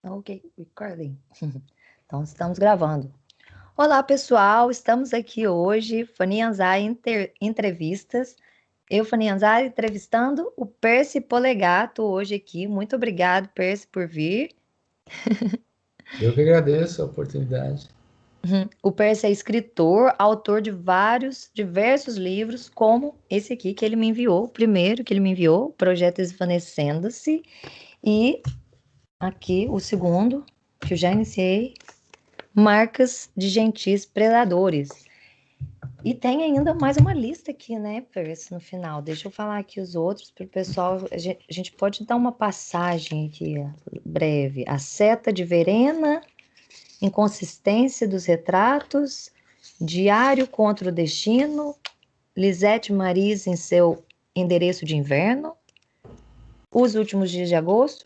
Ok, recording. Então, estamos gravando. Olá, pessoal, estamos aqui hoje, Fani Anzai Entrevistas. Eu, Fani Anzai, entrevistando o Percy Polegato hoje aqui. Muito obrigado, Percy, por vir. Eu que agradeço a oportunidade. O Percy é escritor, autor de diversos livros, como esse aqui que ele me enviou, o primeiro que ele me enviou, o Projeto Esvanecendo-se, e aqui o segundo, que eu já iniciei, Marcas de Gentis Predadores. E tem ainda mais uma lista aqui, né, Percy, no final. Deixa eu falar aqui os outros para o pessoal. A gente pode dar uma passagem aqui breve. A Seta de Verena, Inconsistência dos Retratos, Diário contra o Destino, Lisete Maris em seu Endereço de Inverno, Os Últimos Dias de Agosto,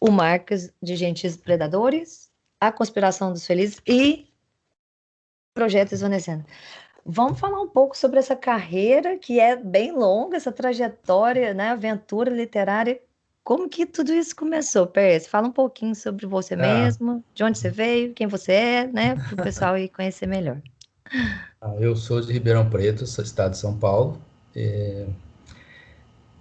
O Marcas de Gentis Predadores, A Conspiração dos Felizes e Projeto Esvanecendo. Vamos falar um pouco sobre essa carreira que é bem longa, essa trajetória, né, aventura literária. Como que tudo isso começou, Percy? Fala um pouquinho sobre você Ah, mesmo, de onde você veio, quem você é, né, para o pessoal ir conhecer melhor. eu sou de Ribeirão Preto, sou estado de São Paulo.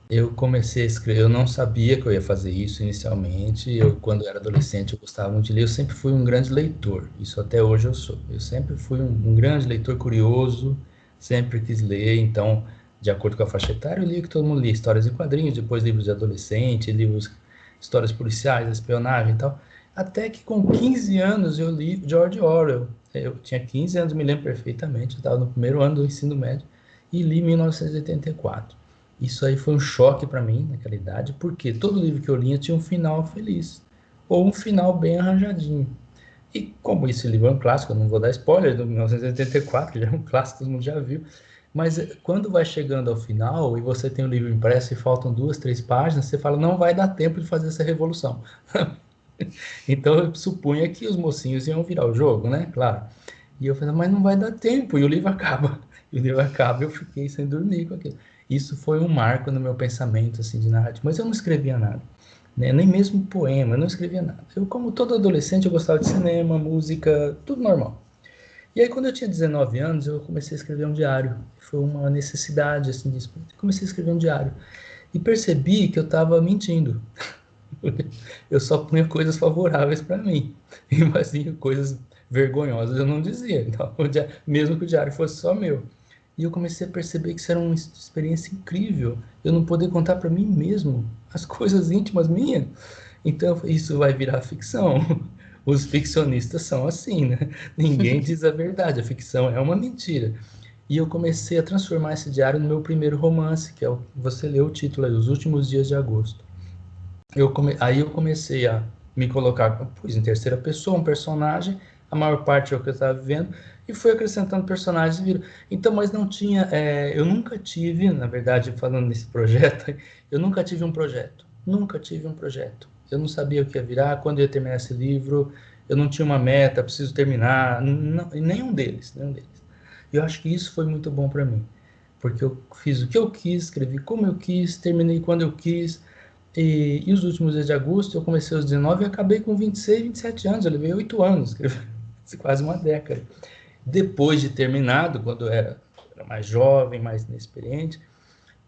Eu comecei a escrever, eu não sabia que eu ia fazer isso inicialmente. Quando era adolescente, eu gostava muito de ler. Eu sempre fui um grande leitor, isso até hoje eu sou. Eu sempre fui um grande leitor curioso, sempre quis ler. Então, de acordo com a faixa etária, eu li o que todo mundo lia: histórias em quadrinhos, depois livros de adolescente, livros, histórias policiais, espionagem e tal. Até que com 15 anos eu li George Orwell. Eu tinha 15 anos, me lembro perfeitamente, eu estava no primeiro ano do ensino médio e li 1984. Isso aí foi um choque para mim naquela idade, porque todo livro que eu lia tinha um final feliz, ou um final bem arranjadinho. E como esse livro é um clássico, eu não vou dar spoiler do 1984, que já é um clássico, todo mundo já viu, mas quando vai chegando ao final e você tem o livro impresso e faltam 2, 3 páginas, você fala, não vai dar tempo de fazer essa revolução. Então eu supunha que os mocinhos iam virar o jogo, né? Claro. E eu falei, mas não vai dar tempo, e o livro acaba. E o livro acaba, e eu fiquei sem dormir com aquilo. Isso foi um marco no meu pensamento, assim, de narrativa. Mas eu não escrevia nada, né? Nem mesmo poema, eu não escrevia nada. Eu, como todo adolescente, eu gostava de cinema, música, tudo normal. E aí, quando eu tinha 19 anos, eu comecei a escrever um diário. Foi uma necessidade, assim, de... Comecei a escrever um diário. E percebi que eu estava mentindo. Eu só punha coisas favoráveis para mim. E mas coisas vergonhosas eu não dizia. Então, mesmo que o diário fosse só meu. E eu comecei a perceber que isso era uma experiência incrível. Eu não poder contar para mim mesmo as coisas íntimas minhas. Então, isso vai virar ficção. Os ficcionistas são assim, né? Ninguém diz a verdade. A ficção é uma mentira. E eu comecei a transformar esse diário no meu primeiro romance, que é o você leu o título aí, Os Últimos Dias de Agosto. Aí eu comecei a me colocar, pus em terceira pessoa, um personagem, a maior parte é o que eu estava vivendo, e fui acrescentando personagens e viram. Então, mas não tinha, eu nunca tive, na verdade, falando nesse projeto, eu nunca tive um projeto, nunca tive um projeto. Eu não sabia o que ia virar, quando eu ia terminar esse livro, eu não tinha uma meta, preciso terminar, não, nenhum deles, nenhum deles. E eu acho que isso foi muito bom para mim, porque eu fiz o que eu quis, escrevi como eu quis, terminei quando eu quis, e os últimos dias de agosto, eu comecei aos 19 e acabei com 26, 27 anos. Eu levei 8 anos, quase uma década. Depois de terminado, quando eu era mais jovem, mais inexperiente,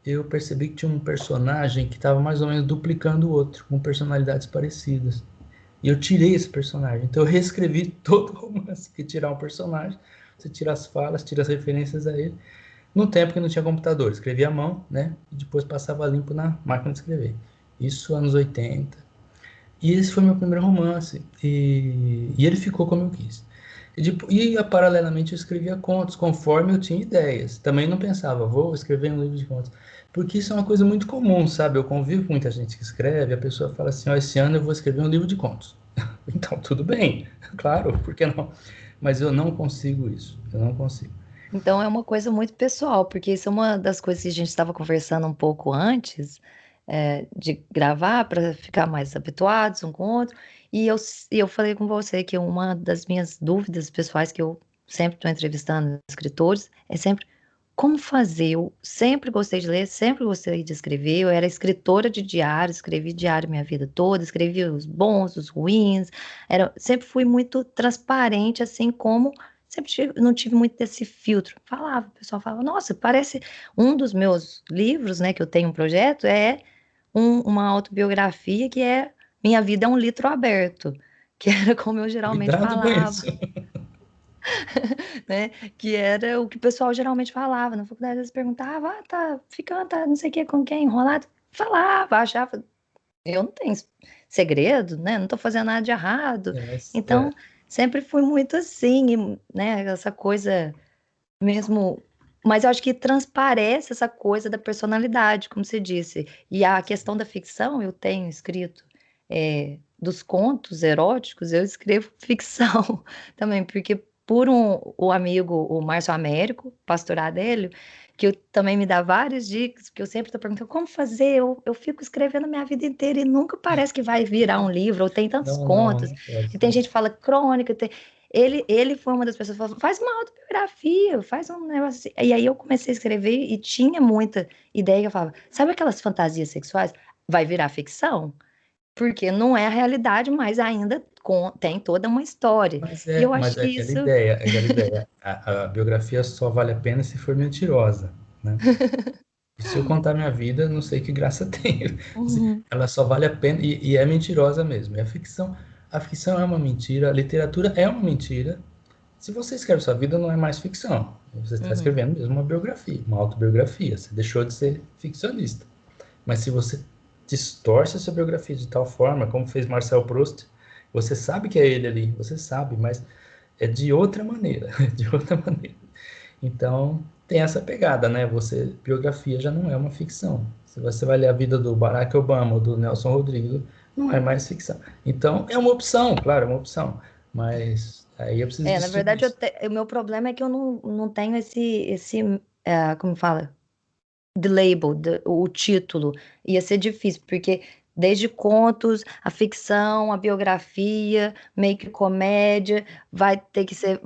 eu percebi que tinha um personagem que estava mais ou menos duplicando o outro, com personalidades parecidas. E eu tirei esse personagem. Então eu reescrevi todo o romance, que tirar um personagem, você tira as falas, tira as referências a ele. No tempo que não tinha computador, escrevia à mão, né? E depois passava limpo na máquina de escrever. Isso anos 80. E esse foi meu primeiro romance. E ele ficou como eu quis. Paralelamente, eu escrevia contos conforme eu tinha ideias. Também não pensava, vou escrever um livro de contos. Porque isso é uma coisa muito comum, sabe? Eu convivo com muita gente que escreve, a pessoa fala assim: ó, esse ano eu vou escrever um livro de contos. Então, tudo bem, claro, por que não? Mas eu não consigo isso, eu não consigo. Então é uma coisa muito pessoal, porque isso é uma das coisas que a gente estava conversando um pouco antes, de gravar para ficar mais habituados um com o outro. E eu falei com você que uma das minhas dúvidas pessoais que eu sempre estou entrevistando escritores é sempre como fazer? Eu sempre gostei de ler, sempre gostei de escrever. Eu era escritora de diário, escrevi diário minha vida toda, escrevi os bons, os ruins. Sempre fui muito transparente, assim como não tive muito desse filtro. Falava, o pessoal falava, nossa, parece um dos meus livros, né, que eu tenho um projeto, é uma autobiografia que é Minha Vida é um Litro Aberto, que era como eu geralmente Cuidado com falava. isso. Né? Que era o que o pessoal geralmente falava na faculdade. Eles perguntavam, tá ficando, tá não sei o que, com quem, enrolado. Falava, achava. Eu não tenho segredo, né? Não tô fazendo nada de errado. Mas, Então, sempre fui muito assim, né? Essa coisa mesmo. Mas eu acho que transparece essa coisa da personalidade, como você disse. E a questão da ficção, eu tenho escrito dos contos eróticos, eu escrevo ficção também, porque o amigo, o Márcio Américo, pastor Adélio, que também me dá várias dicas, porque eu sempre estou perguntando como fazer, eu fico escrevendo a minha vida inteira e nunca parece que vai virar um livro, ou tem tantos contos, não pode. e tem gente que fala crônica, ele foi uma das pessoas que falou, faz uma autobiografia, faz um negócio assim. E aí eu comecei a escrever e tinha muita ideia que eu falava, sabe aquelas fantasias sexuais? Vai virar ficção? Porque não é a realidade, mas ainda tem toda uma história. E eu Mas é achei aquela isso. ideia, é aquela ideia. A biografia só vale a pena se for mentirosa, né? E se eu contar minha vida, não sei que graça tem. Uhum, Ela só vale a pena e é mentirosa mesmo. E a ficção é uma mentira, a literatura é uma mentira. Se você escreve sua vida, não é mais ficção. Você está uhum, escrevendo mesmo uma biografia, uma autobiografia. Você deixou de ser ficcionista. Mas se você distorce a sua biografia de tal forma, como fez Marcel Proust, você sabe que é ele ali, você sabe, mas é de outra maneira, de outra maneira. Então, tem essa pegada, né? Biografia já não é uma ficção. Se você vai ler a vida do Barack Obama ou do Nelson Rodrigues, não é mais ficção. Então, é uma opção, claro, é uma opção. Mas aí eu preciso Na distinguir verdade, isso. o meu problema é que eu não tenho como fala? The label, o título. Ia ser difícil, porque desde contos, a ficção, a biografia, meio que comédia, vai ter que ser.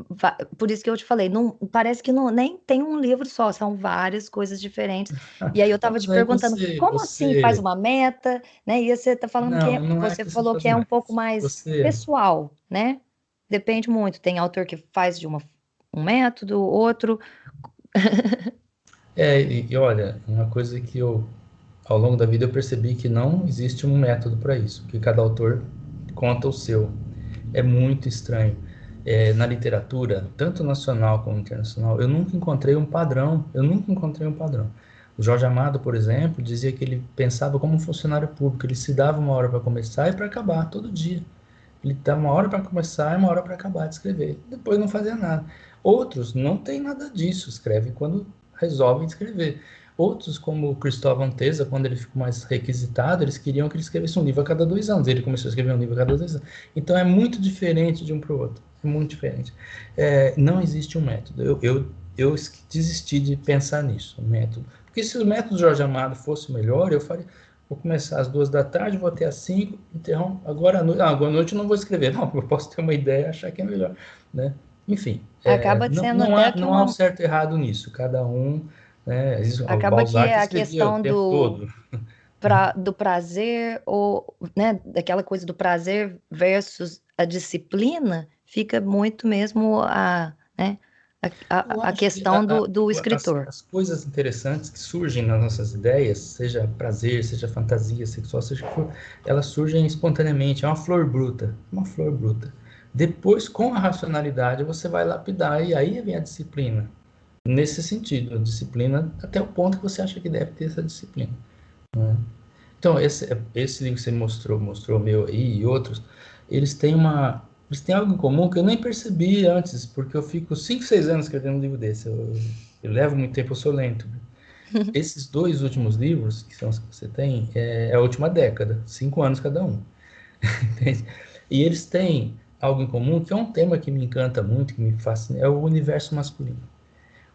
Por isso que eu te falei, não, parece que nem tem um livro só, são várias coisas diferentes. E aí eu Não, tava te mas aí perguntando, como assim faz uma meta, né? E você tá falando que não é você que você falou faz que é um mais. pouco mais Você pessoal, né? Depende muito. Tem autor que faz um método, outro. e olha, uma coisa que ao longo da vida eu percebi que não existe um método para isso, que cada autor conta o seu. É muito estranho. Na literatura, tanto nacional como internacional, eu nunca encontrei um padrão. Eu nunca encontrei um padrão. O Jorge Amado, por exemplo, dizia que ele pensava como um funcionário público. Ele se dava uma hora para começar e para acabar, todo dia. Ele dava uma hora para começar e uma hora para acabar de escrever. Depois não fazia nada. Outros não tem nada disso, escreve quando resolvem escrever. Outros, como o Cristóvão Teza, quando ele ficou mais requisitado, eles queriam que ele escrevesse um livro a cada 2 anos. Ele começou a escrever um livro a cada 2 anos. Então é muito diferente de um para o outro. É muito diferente. Não existe um método. Eu desisti de pensar nisso, um método. Porque se o método Jorge Amado fosse melhor, eu faria. Vou começar às 2 da tarde, vou até às 5, interrompo. Agora à noite eu não vou escrever. Não, eu posso ter uma ideia e achar que é melhor, né? Enfim, Acaba sendo até que não há um certo e errado nisso. Cada um, né? O acaba que Balzac é a escrevia o questão tempo todo. do prazer, ou, né, daquela coisa do prazer versus a disciplina, fica muito mesmo né, Eu a acho que questão do escritor. as coisas interessantes que surgem nas nossas ideias, seja prazer, seja fantasia sexual, seja o que for, elas surgem espontaneamente. É uma flor bruta, uma flor bruta. Depois, com a racionalidade, você vai lapidar e aí vem a disciplina. Nesse sentido, a disciplina até o ponto que você acha que deve ter essa disciplina. Né? Então, esse livro que você mostrou meu aí e outros, eles têm algo em comum que eu nem percebi antes, porque eu fico 5, 6 anos escrevendo um livro desse. Eu levo muito tempo, eu sou lento. Esses dois últimos livros, que são os que você tem, é a última década, 5 anos cada um. Entende? E eles têm algo em comum, que é um tema que me encanta muito, que me fascina, é o universo masculino.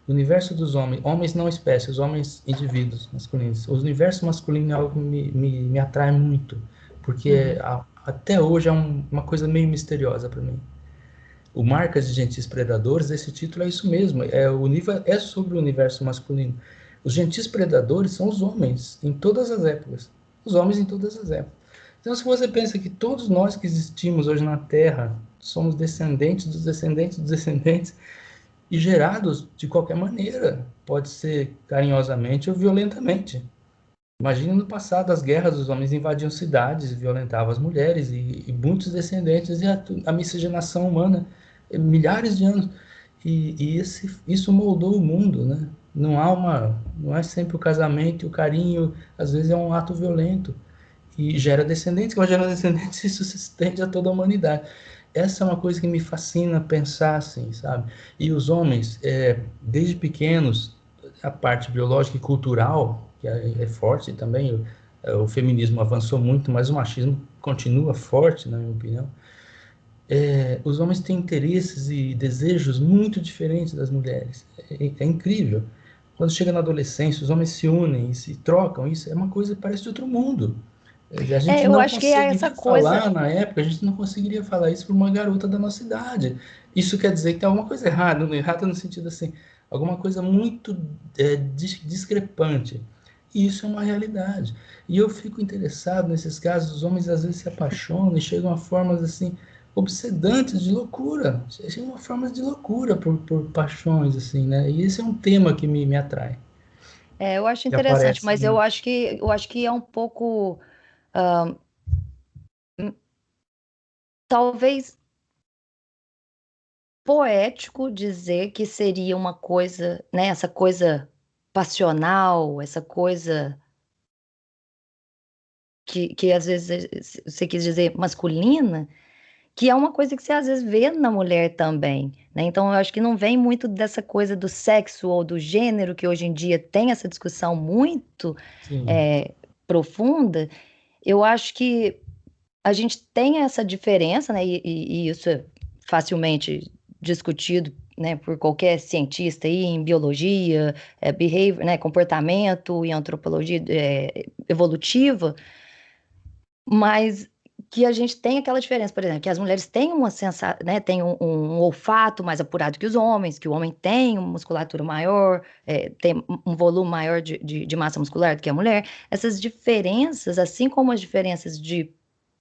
O universo dos homens, homens não espécies, homens indivíduos masculinos. O universo masculino é algo que me atrai muito, porque Uhum. até hoje é uma coisa meio misteriosa para mim. o Marcas de Gentis Predadores, esse título é isso mesmo, é sobre o universo masculino. Os gentis predadores são os homens, em todas as épocas. Os homens em todas as épocas. Então, se você pensa que todos nós que existimos hoje na Terra somos descendentes dos descendentes dos descendentes e gerados de qualquer maneira, pode ser carinhosamente ou violentamente. Imagina no passado, as guerras, os homens invadiam cidades, violentavam as mulheres e muitos descendentes, e a miscigenação humana, milhares de anos. Isso moldou o mundo, né? Não é sempre o casamento e o carinho, às vezes é um ato violento. E gera descendentes, quando gera descendentes, isso se estende a toda a humanidade. Essa é uma coisa que me fascina pensar assim, sabe? E os homens, desde pequenos, a parte biológica e cultural, que é forte também, o feminismo avançou muito, mas o machismo continua forte, na minha opinião. Os homens têm interesses e desejos muito diferentes das mulheres. É incrível. Quando chega na adolescência, os homens se unem e se trocam, isso é uma coisa que parece de outro mundo. A gente Eu não acho que é essa conseguiria coisa. falar, na época, a gente não conseguiria falar isso para uma garota da nossa idade. Isso quer dizer que tem alguma coisa errada, errada no sentido assim, alguma coisa muito discrepante. E isso é uma realidade. E eu fico interessado nesses casos, os homens às vezes se apaixonam e chegam a formas assim, obsedantes de loucura. Chegam a formas de loucura por paixões, assim, né? E esse é um tema que me atrai. Eu acho Que interessante, aparece mas eu acho que é um pouco, hum, talvez poético dizer que seria uma coisa, né, essa coisa passional, essa coisa que às vezes você quis dizer masculina, que é uma coisa que você às vezes vê na mulher também, né? Então eu acho que não vem muito dessa coisa do sexo ou do gênero, que hoje em dia tem essa discussão muito sim, é, profunda. Eu acho que a gente tem essa diferença, né? E isso é facilmente discutido, né, por qualquer cientista aí em biologia, behavior, né, comportamento e antropologia evolutiva, mas que a gente tem aquela diferença, por exemplo, que as mulheres têm uma né, têm um olfato mais apurado que os homens, que o homem tem uma musculatura maior, tem um volume maior de massa muscular do que a mulher. Essas diferenças, assim como as diferenças de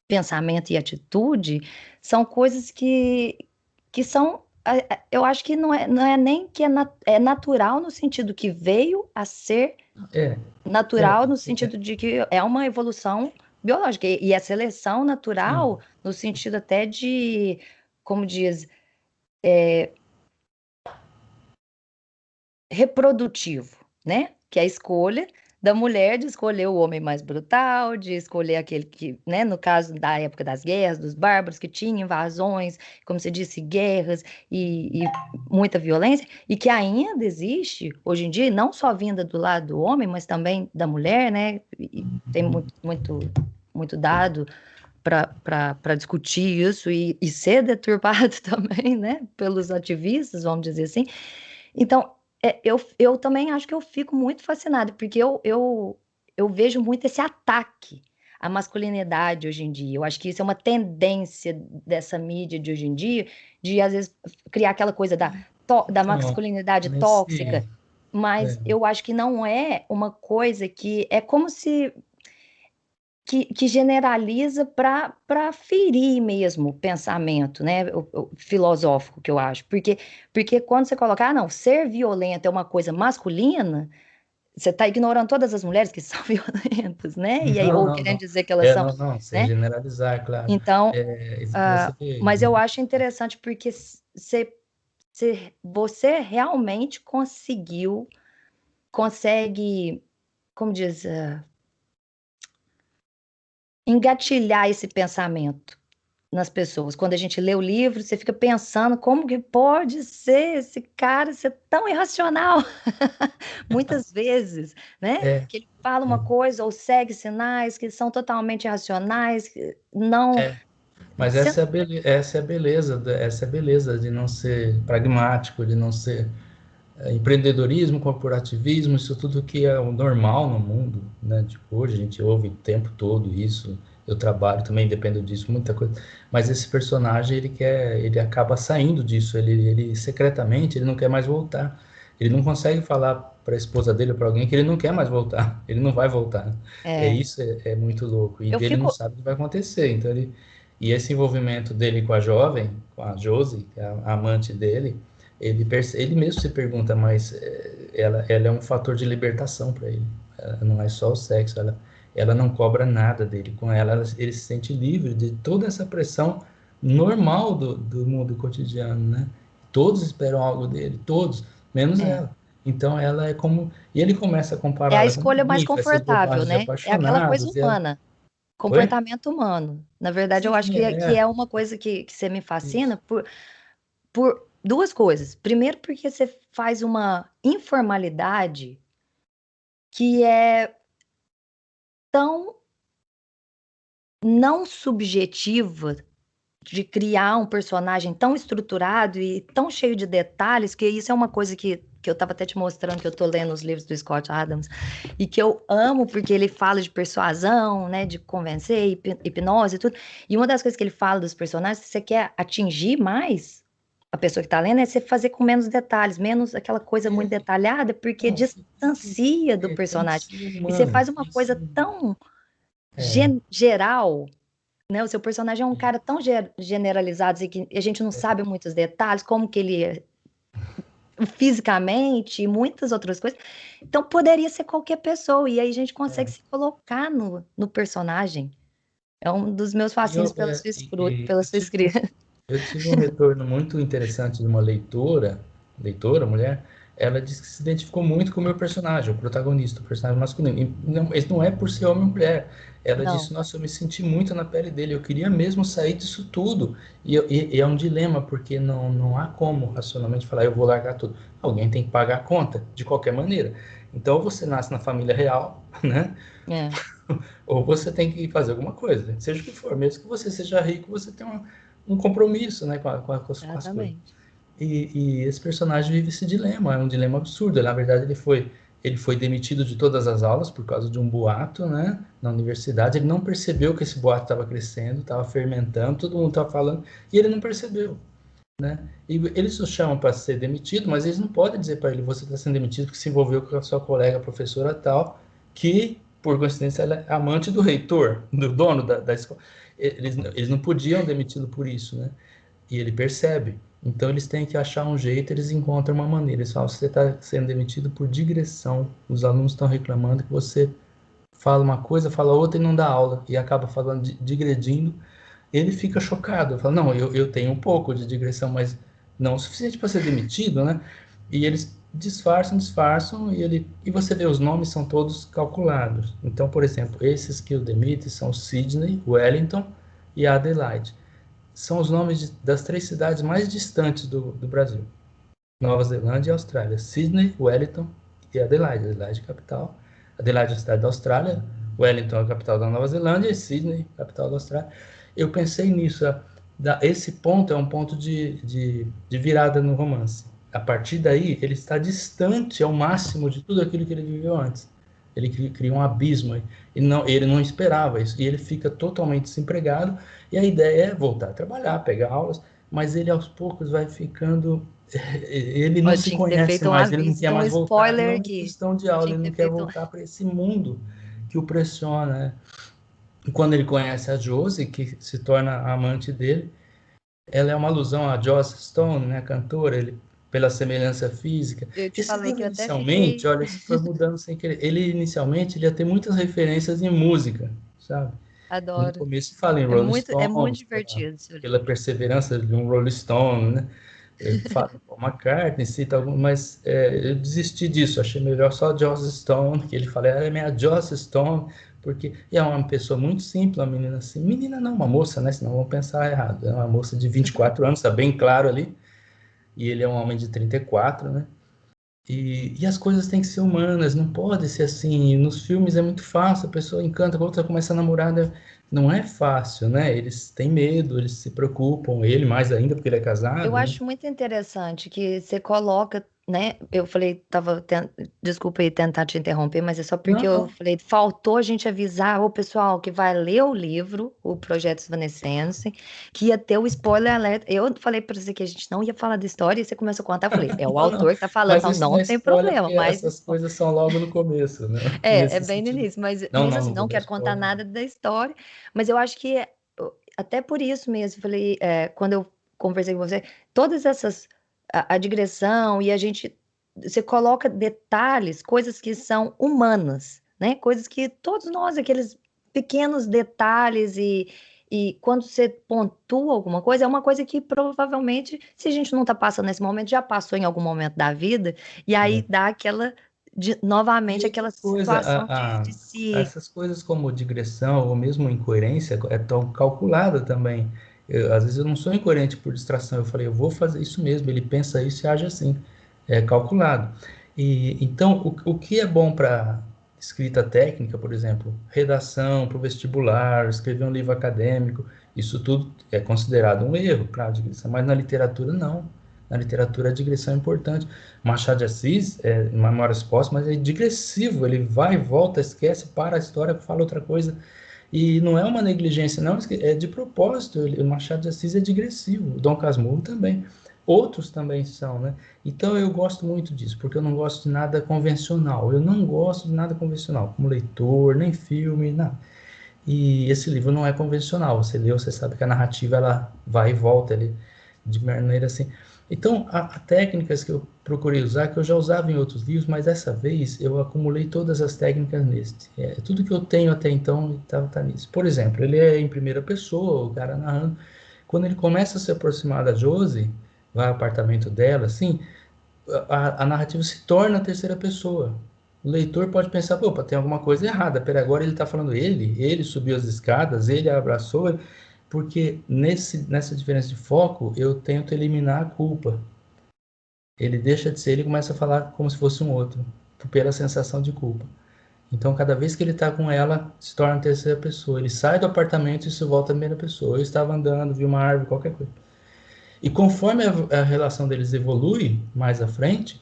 pensamento e atitude, são coisas que são. Eu acho que não é nem que é natural no sentido que veio a ser é, é, natural, no sentido de que é uma evolução biológica. E a seleção natural, sim. no sentido até de, como diz, reprodutivo, né? Que é a escolha da mulher de escolher o homem mais brutal, de escolher aquele que, né, no caso da época das guerras, dos bárbaros, que tinha invasões, como você disse, guerras e muita violência, e que ainda existe hoje em dia, e não só vinda do lado do homem, mas também da mulher, né? E tem muito, muito, muito dado para discutir isso e ser deturpado também, né, pelos ativistas, vamos dizer assim. Então, eu também acho que eu fico muito fascinada, porque eu vejo muito esse ataque à masculinidade hoje em dia. Eu acho que isso é uma tendência dessa mídia de hoje em dia, de às vezes criar aquela coisa da Então, masculinidade nesse, tóxica, mas é, eu acho que não é uma coisa que é como se que generaliza para ferir mesmo o pensamento, né, o filosófico que eu acho, porque quando você coloca, não, ser violento é uma coisa masculina, você está ignorando todas as mulheres que são violentas, né, e aí, não, ou não, querendo não. dizer que elas são, Não, não, sem né, generalizar, claro. então, Você vê, mas eu acho interessante porque você realmente consegue, como diz, engatilhar esse pensamento nas pessoas. Quando a gente lê o livro, você fica pensando como que pode ser esse cara ser tão irracional, muitas vezes, né? é, Que ele fala uma é, coisa ou segue sinais que são totalmente irracionais, que não. é. Mas Você- essa é a beleza, essa é a beleza de não ser pragmático, de não ser empreendedorismo, corporativismo, isso tudo que é o normal no mundo, né? Tipo, hoje a gente ouve o tempo todo isso, eu trabalho também, dependo disso, muita coisa. Mas esse personagem, ele acaba saindo disso, ele secretamente, ele não quer mais voltar. Ele não consegue falar para a esposa dele ou para alguém que ele não quer mais voltar, ele não vai voltar. É, Isso é muito louco. E eu ele não fico. sabe o que vai acontecer. Então e esse envolvimento dele com a jovem, com a Josie, que é a amante dele, ele mesmo se pergunta, mas ela é um fator de libertação para ele. Ela não é só o sexo, ela não cobra nada dele. Com ele se sente livre de toda essa pressão normal do mundo cotidiano, né? Todos esperam algo dele, todos, menos É, ela. Então ela é como. E ele começa a é a compará-la com escolha mais ninguém, essas confortável, bobagens de né? É aquela coisa apaixonados. E ela... humana, Oi? comportamento humano. Na verdade, eu acho Sim, que é uma coisa que você me isso. fascina por duas coisas. Primeiro, porque você faz uma informalidade que é tão não subjetiva de criar um personagem tão estruturado e tão cheio de detalhes, que isso é uma coisa que eu estava até te mostrando, que eu tô lendo os livros do Scott Adams, e que eu amo, porque ele fala de persuasão, né, de convencer, hipnose e tudo. E uma das coisas que ele fala dos personagens, se você quer atingir mais a pessoa que está lendo, é você fazer com menos detalhes, menos aquela coisa muito É, detalhada, porque não, distancia do tem que personagem. ser E você humano. faz uma Isso coisa tão é, geral, né? O seu personagem é um cara tão generalizado e que a gente não sabe muitos detalhes, como que ele é fisicamente e muitas outras coisas. Então poderia ser qualquer pessoa, e aí a gente consegue é. se colocar no personagem. É um dos meus E fascínios eu, pela é, sua, e pela sua escrita. eu tive um retorno muito interessante de uma leitora, mulher, ela disse que se identificou muito com o meu personagem, o protagonista, o personagem masculino. E não, isso não é por ser homem ou mulher. Ela Não, disse, nossa, eu me senti muito na pele dele, eu queria mesmo sair disso tudo. E é um dilema, porque não há como racionalmente falar, eu vou largar tudo. Alguém tem que pagar a conta, de qualquer maneira. Então, ou você nasce na família real, né? é, Ou você tem que fazer alguma coisa, seja o que for, mesmo que você seja rico, você tem um compromisso, né, com as coisas. exatamente. E esse personagem vive esse dilema, é um dilema absurdo. Na verdade, ele foi demitido de todas as aulas por causa de um boato, né, na universidade. Ele não percebeu que esse boato estava crescendo, estava fermentando, todo mundo estava falando, e ele não percebeu. Né? E eles o chamam para ser demitido, mas eles não podem dizer para ele, você está sendo demitido porque se envolveu com a sua colega professora tal, que, por coincidência, ela é amante do reitor, do dono da escola. Eles não podiam demiti-lo por isso, né? E ele percebe. Então, eles têm que achar um jeito, eles encontram uma maneira. Eles falam, você está sendo demitido por digressão. Os alunos estão reclamando que você fala uma coisa, fala outra e não dá aula. E acaba falando, digredindo, ele fica chocado. Fala, não, eu tenho um pouco de digressão, mas não o suficiente para ser demitido, né? E eles disfarçam, e você vê, os nomes são todos calculados. Então, por exemplo, esses que o demite são Sydney, Wellington e Adelaide. São os nomes das três cidades mais distantes do Brasil. Nova Zelândia e Austrália. Sydney, Wellington e Adelaide. Adelaide, capital. Adelaide é a cidade da Austrália. Wellington é a capital da Nova Zelândia e Sydney, capital da Austrália. Eu pensei nisso. Esse ponto é um ponto de virada no romance. A partir daí, ele está distante ao máximo de tudo aquilo que ele viveu antes. Ele cria um abismo. Ele não esperava isso. E ele fica totalmente desempregado. E a ideia é voltar a trabalhar, pegar aulas. Mas ele, aos poucos, vai ficando. Ele não Eu se tinha que ter conhece feito um mais, ele não aviso, quer um mais voltar. Não spoiler é aqui. questão de aula, Tinha ele que não ter quer feito um... voltar para esse mundo que o pressiona, né? E quando ele conhece a Josie, que se torna a amante dele, ela é uma alusão a Joss Stone, né, a cantora, ele, pela semelhança física. Eu te Esse falei que livro, eu até inicialmente, fiquei... olha, isso foi mudando sem querer. Inicialmente, ele ia ter muitas referências em música, sabe? No Adoro. começo fala em Rolling É muito Stones, divertido seu pela livro. perseverança de um Rolling Stone, né? Fala Paul McCartney, cita algum, mas eu desisti disso, achei melhor só Joss Stone, que ele fala, ela é minha Joss Stone, porque e é uma pessoa muito simples, uma menina assim, menina não, uma moça, né, senão vão pensar errado, é uma moça de 24 anos, está bem claro ali, e ele é um homem de 34, né, e as coisas têm que ser humanas, não pode ser assim. Nos filmes é muito fácil, a pessoa encanta, a outra começa a namorar, né? Não é fácil, né? Eles têm medo, eles se preocupam, ele mais ainda porque ele é Eu casado, né? acho muito interessante que você coloca. né? Eu falei, desculpa aí tentar te interromper, mas é só Não, porque eu não. falei, faltou a gente avisar o pessoal que vai ler o livro, o Projeto Evanescence, que ia ter o spoiler alert. Eu falei pra você que a gente não ia falar da história e você começou a contar. Eu falei, é o Não, não. autor que tá falando. Mas Falo, isso não não é tem spoiler, problema, porque mas essas coisas são logo no começo, né? é Nesse bem no sentido. início. Mas Não, mesmo não, assim, não vou não dar quero contar spoiler. nada da história. Mas eu acho que até por isso mesmo, eu falei, quando eu conversei com você, todas essas, a digressão e a gente, você coloca detalhes, coisas que são humanas, né? Coisas que todos nós, aqueles pequenos detalhes e quando você pontua alguma coisa, é uma coisa que provavelmente, se a gente não está passando nesse momento, já passou em algum momento da vida, e aí É. dá aquela, novamente, E outra aquela coisa, situação de se. essas coisas como digressão ou mesmo incoerência é tão calculada também. Às vezes eu não sou incoerente por distração. Eu falei, eu vou fazer isso mesmo. Ele pensa isso e age assim. É calculado. E então, o que é bom para escrita técnica, por exemplo, redação para o vestibular, escrever um livro acadêmico, isso tudo é considerado um erro, claro, digressão, mas na literatura não. Na literatura a digressão é importante. Machado de Assis, Memórias Póstumas, é digressivo, ele vai e volta, esquece, para a história, fala outra coisa. E não é uma negligência, não, é de propósito. O Machado de Assis é digressivo, o Dom Casmurro também. Outros também são, né? Então eu gosto muito disso, porque eu não gosto de nada convencional. Eu não gosto de nada convencional, como leitor, nem filme, nada. E esse livro não é convencional. Você leu, você sabe que a narrativa ela vai e volta ali de maneira assim. Então, há técnicas que eu procurei usar, que eu já usava em outros livros, mas dessa vez eu acumulei todas as técnicas neste. Tudo que eu tenho até então tá nisso. Por exemplo, ele é em primeira pessoa, o cara narrando. Quando ele começa a se aproximar da Josie, vai ao apartamento dela, assim, a narrativa se torna a terceira pessoa. O leitor pode pensar, opa, tem alguma coisa errada. Pera, agora ele está falando ele subiu as escadas, ele a abraçou, porque nessa diferença de foco, eu tento eliminar a culpa. Ele deixa de ser ele e começa a falar como se fosse um outro, pela sensação de culpa. Então, cada vez que ele está com ela, se torna a terceira pessoa. Ele sai do apartamento e se volta a primeira pessoa. Eu estava andando, vi uma árvore, qualquer coisa. E conforme a relação deles evolui mais à frente,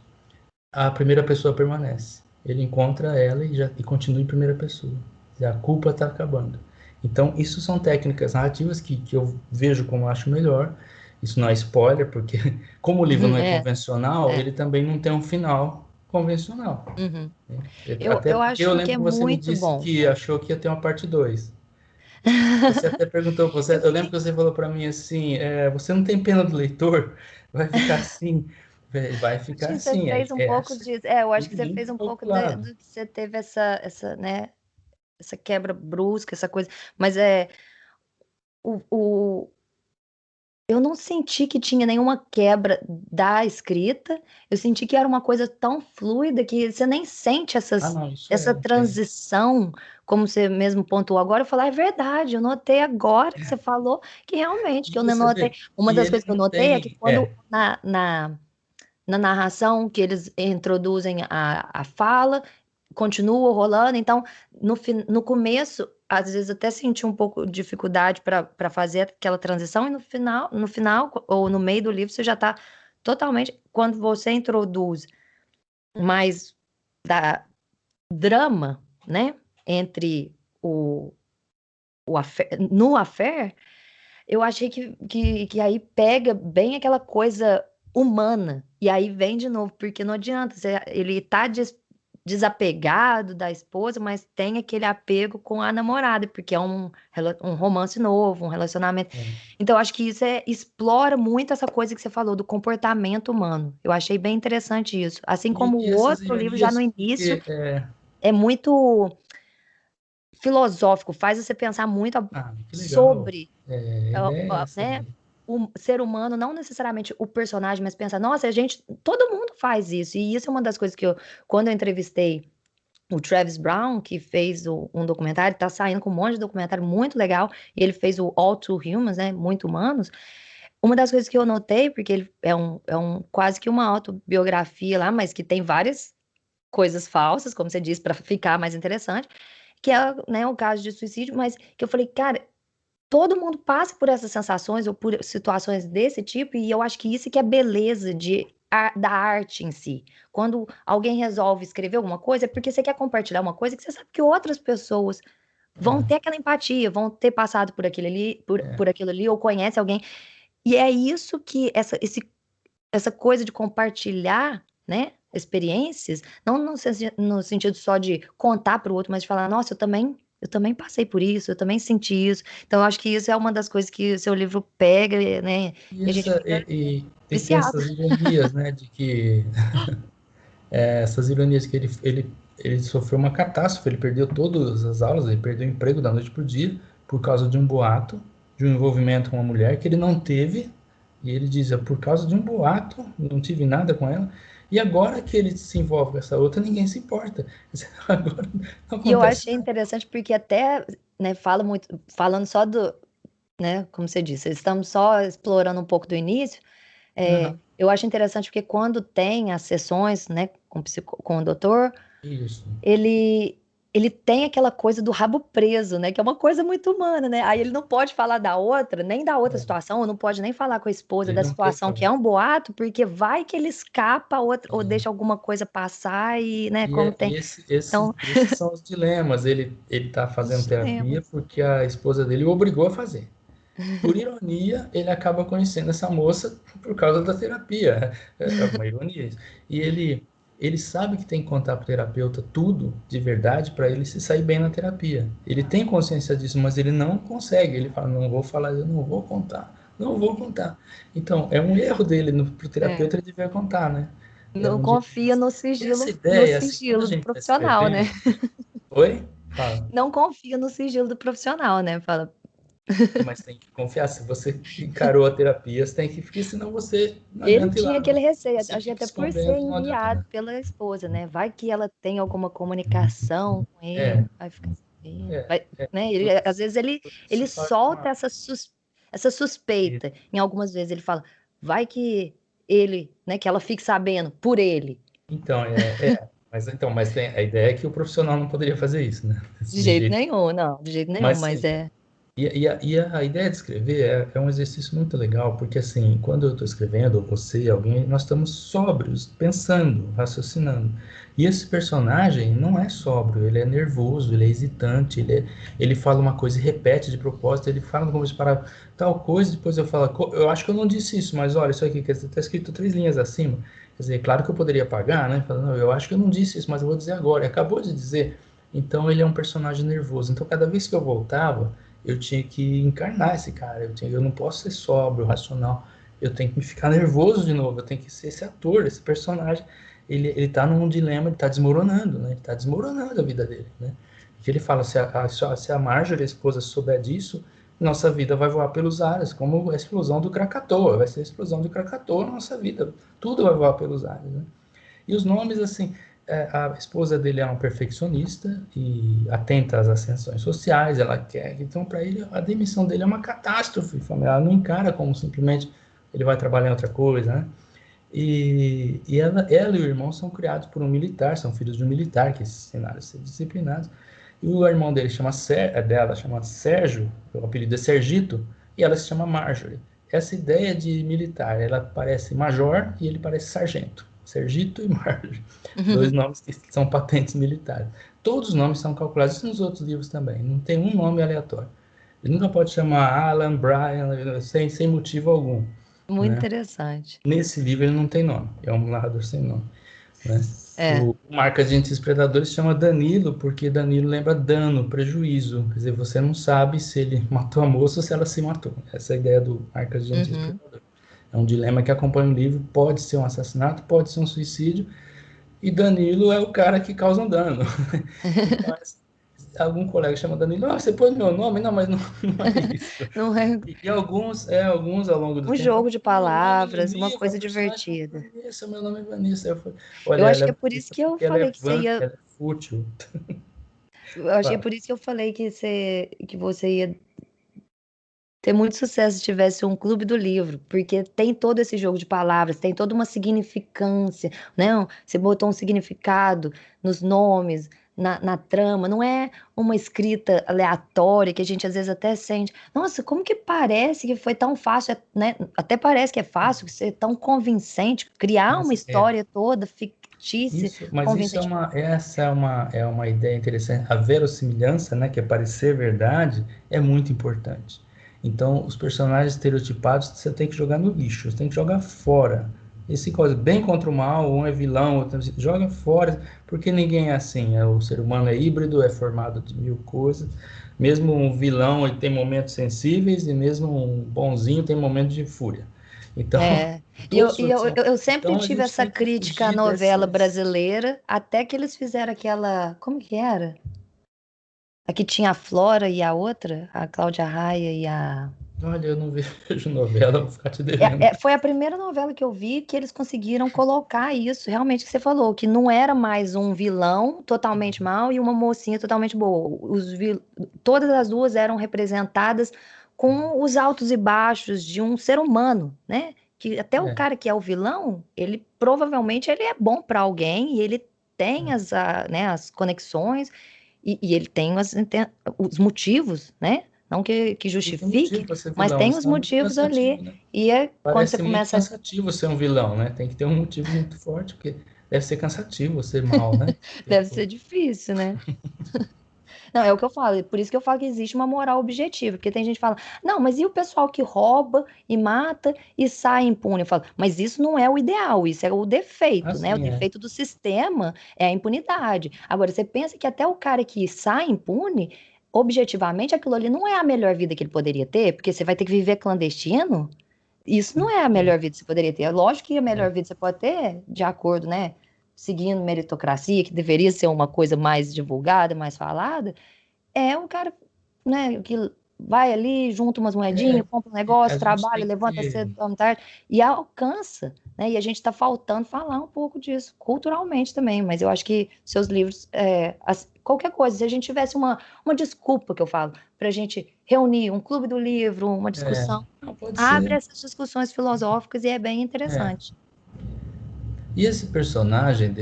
a primeira pessoa permanece. Ele encontra ela e continua em primeira pessoa. E a culpa está acabando. Então, isso são técnicas narrativas que eu vejo como acho melhor. Isso não é spoiler, porque como o livro não é É, convencional, é. ele também não tem um final convencional. Uhum. Né? Eu, Até eu porque eu acho que lembro é que você me muito disse bom. que achou que ia ter uma parte 2. Você até perguntou, Eu eu lembro fiquei. que você falou para mim assim, você não tem pena do leitor? Vai ficar assim, vai Acho ficar que você assim, fez um pouco assim, disso. Eu acho que tudo você muito fez um pouco calculado. do que você teve né, essa quebra brusca, essa coisa. Mas o, eu não senti que tinha nenhuma quebra da escrita. Eu senti que era uma coisa tão fluida que você nem sente Ah, não, isso essa transição, como você mesmo pontuou agora. Eu falei, é verdade, eu notei agora que você falou que realmente, que E eu não você notei. vê Uma que das ele coisas que eu não notei é que tem, quando na narração que eles introduzem a fala, continua rolando, então no começo, às vezes até senti um pouco de dificuldade para fazer aquela transição, e no final ou no meio do livro você já está totalmente, quando você introduz mais da drama, né, entre no affair, eu achei que aí pega bem aquela coisa humana. E aí vem de novo, porque não adianta. Ele tá desapegado da esposa, mas tem aquele apego com a namorada, porque é um romance novo, um relacionamento. é, Então, eu acho que isso explora muito essa coisa que você falou do comportamento humano. Eu achei bem interessante isso. Assim como e o essas outro livro, já no ironias, início, porque, é muito filosófico, faz você pensar muito que legal, sobre a ideia é essa né, mesmo. o ser humano, não necessariamente o personagem, mas pensar, nossa, todo mundo faz isso. E isso é uma das coisas que quando eu entrevistei o Travis Brown, que fez um documentário, tá saindo com um monte de documentário muito legal, e ele fez o All Too Humans, né, Muito Humanos. Uma das coisas que eu notei, porque ele é quase que uma autobiografia lá, mas que tem várias coisas falsas, como você disse, para ficar mais interessante, que é, né, o caso de suicídio, mas que eu falei, cara, todo mundo passa por essas sensações ou por situações desse tipo, e eu acho que isso que é beleza de da arte em si. Quando alguém resolve escrever alguma coisa, é porque você quer compartilhar uma coisa que você sabe que outras pessoas vão ter aquela empatia, vão ter passado por aquilo ali, por aquilo ali, ou conhece alguém. E é isso que essa coisa de compartilhar, né, experiências, não no sentido só de contar para o outro, mas de falar, nossa, eu também passei por isso, eu também senti isso. Então, eu acho que isso é uma das coisas que o seu livro pega, né, e a gente fica E tem viciado. essas ironias, né, de que essas ironias que ele sofreu uma catástrofe, ele perdeu todas as aulas, ele perdeu o emprego da noite para o dia por causa de um boato, de um envolvimento com uma mulher que ele não teve, e ele diz, é por causa de um boato, não tive nada com ela, e agora que ele se envolve com essa outra, ninguém se importa. Agora não E eu acontece achei nada. interessante porque até, né, falando só do, né, como você disse, estamos só explorando um pouco do início. Uhum. Eu acho interessante porque quando tem as sessões, né, com o doutor, Isso. ele ele tem aquela coisa do rabo preso, né, que é uma coisa muito humana, né? Aí ele não pode falar da outra, nem da outra É, situação, ou não pode nem falar com a esposa ele da não quer situação que falar. é um boato, porque vai que ele escapa ou É. deixa alguma coisa passar e, né, E, como tem. esses, Então, esses são os dilemas. Ele está fazendo os terapia temas. porque a esposa dele o obrigou a fazer. Por ironia, ele acaba conhecendo essa moça por causa da terapia. É uma ironia isso. E ele sabe que tem que contar para o terapeuta tudo de verdade para ele se sair bem na terapia. Ele tem consciência disso, mas ele não consegue. Ele fala: não vou falar, eu não vou contar, não vou contar. Então, é um erro dele. Para o É. terapeuta, ele devia contar, né? É Não um confia dilema. no E essa sigilo, no ideia, assim, quando a sigilo do gente está profissional, né? escrevendo. Oi? Fala. Não confia no sigilo do profissional, né? Fala, Mas tem que confiar. Se você encarou a terapia, você tem que, porque senão você não ele adianta ir tinha lá, aquele receio, você acho que fica até por ser escondendo, não adianta enviado nada. pela esposa, né? Vai que ela tem alguma comunicação com É, ele, vai ficar sabendo, é, vai, é. né? Tudo, Às vezes tudo ele se faz com solta essa e- suspeita. Em algumas vezes ele fala, vai que ele, né? Que ela fique sabendo por ele. Então, mas a ideia é que o profissional não poderia fazer isso, né? De De jeito jeito. nenhum, não, de jeito nenhum, Mas mas sim, é. a ideia de escrever é um exercício muito legal, porque assim, quando eu estou escrevendo, ou você, alguém, nós estamos sóbrios, pensando, raciocinando. E esse personagem não é sóbrio, ele é nervoso, ele é hesitante, ele fala uma coisa e repete de propósito, ele fala como se para tal coisa, depois eu falo, eu acho que eu não disse isso, mas olha, isso aqui está escrito 3 linhas acima. Quer dizer, claro que eu poderia apagar, né? Falando, não, eu acho que eu não disse isso, mas eu vou dizer agora. E acabou de dizer. Então ele é um personagem nervoso. Então cada vez que eu voltava, eu tinha que encarnar esse cara. Eu não posso ser sóbrio, racional. Eu tenho que me ficar nervoso de novo. Eu tenho que ser esse ator, esse personagem. Ele tá num dilema, ele tá desmoronando, né? Ele tá desmoronando a vida dele, né? Que ele fala, se a Marjorie, a esposa, souber disso, nossa vida vai voar pelos ares, como a explosão do Krakatoa. Vai ser a explosão do Krakatoa na nossa vida. Tudo vai voar pelos ares, né? E os nomes, assim, a esposa dele é uma perfeccionista e atenta às ascensões sociais, ela quer. Então, para ele, a demissão dele é uma catástrofe. Ela não encara como simplesmente ele vai trabalhar em outra coisa, né? E ela e o irmão são criados por um militar, são filhos de um militar que ensinaram a ser disciplinados. E o irmão dele dela chama Sérgio, o apelido é Sergito, e ela se chama Marjorie. Essa ideia de militar, ela parece major e ele parece sargento. Sergito e Marjorie, dois nomes que são patentes militares. Todos os nomes são calculados, isso nos outros livros também, não tem um nome aleatório. Ele nunca pode chamar Alan, Brian, sem motivo algum, Muito né? interessante. Nesse livro ele não tem nome, é um narrador sem nome, né? É. O Marca de Agentes Predadores chama Danilo, porque Danilo lembra dano, prejuízo. Quer dizer, você não sabe se ele matou a moça ou se ela se matou. Essa é a ideia do Marca de Agentes Uhum. Predadores. É um dilema que acompanha o livro. Pode ser um assassinato, pode ser um suicídio. E Danilo é o cara que causa um dano. Então, algum colega chama Danilo, você pôs meu nome? Não, mas não, não é isso. Não é E alguns ao longo do um tempo, jogo de meu nome é palavras, uma Vanessa, a coisa personagem chama divertida. Vanessa, meu nome é Vanessa. Eu falei, olha, Eu acho ela que é é por isso Vanessa que eu porque ela é falei que você vã, ia. ela é fútil. Eu achei Fala. por isso que eu falei que você ia ter muito sucesso se tivesse um clube do livro, porque tem todo esse jogo de palavras, tem toda uma significância, né? Você botou um significado nos nomes, na trama, não é uma escrita aleatória que a gente às vezes até sente. Nossa, como que parece que foi tão fácil, né? Até parece que é fácil ser tão convincente, criar uma Mas é história toda fictícia, isso, mas isso convincente. é uma ideia interessante. A verossimilhança, né, que é parecer verdade, é muito importante. Então, os personagens estereotipados você tem que jogar no lixo, você tem que jogar fora. Esse coisa, bem contra o mal, um é vilão, outro joga fora, porque ninguém é assim. O ser humano é híbrido, é formado de mil coisas. Mesmo um vilão ele tem momentos sensíveis e mesmo um bonzinho tem momentos de fúria. Então, É, todos são. eu sempre Então a tive gente essa tem que crítica à fugir novela dessas. brasileira, até que eles fizeram aquela, como que era? A que tinha a Flora e a outra, a Cláudia Raia e a... Olha, eu não vejo novela, vou ficar te devendo. Foi a primeira novela que eu vi que eles conseguiram colocar isso, realmente que você falou, que não era mais um vilão totalmente mau e uma mocinha totalmente boa. Todas as duas eram representadas com os altos e baixos de um ser humano, né? Que até o É, cara que é o vilão, ele provavelmente ele é bom para alguém e ele tem é. né, as conexões e ele tem os motivos, né? Não que Tem que ter motivo justifique, para ser mas vilão, tem os senão é muito motivos cansativo, ali. né? E é quando você Parece muito começa. cansativo ser um vilão, né? Tem que ter um motivo muito forte, porque deve ser cansativo ser mal, né? Deve ser difícil, né? Não, é o que eu falo. Por isso que eu falo que existe uma moral objetiva. Porque tem gente que fala, não, mas e o pessoal que rouba e mata e sai impune? Eu falo, mas isso não é o ideal, isso é o defeito, né? O Assim é. defeito do sistema é a impunidade. Agora, você pensa que até o cara que sai impune, objetivamente, aquilo ali não é a melhor vida que ele poderia ter, porque você vai ter que viver clandestino. Isso não é a melhor vida que você poderia ter. É lógico que a melhor É. vida você pode ter, de acordo, né? Seguindo meritocracia, que deveria ser uma coisa mais divulgada, mais falada, é um cara, né, que vai ali, junta umas É, moedinhas, compra um a negócio, gente trabalha, tem que levanta ter. cedo, dorme tarde, e alcança, né? E a gente está faltando falar um pouco disso, culturalmente também, mas eu acho que seus livros, qualquer coisa, se a gente tivesse uma desculpa, que eu falo, para a gente reunir um clube do livro, uma É, discussão, não pode abre ser. essas discussões filosóficas e é bem É. interessante. E esse personagem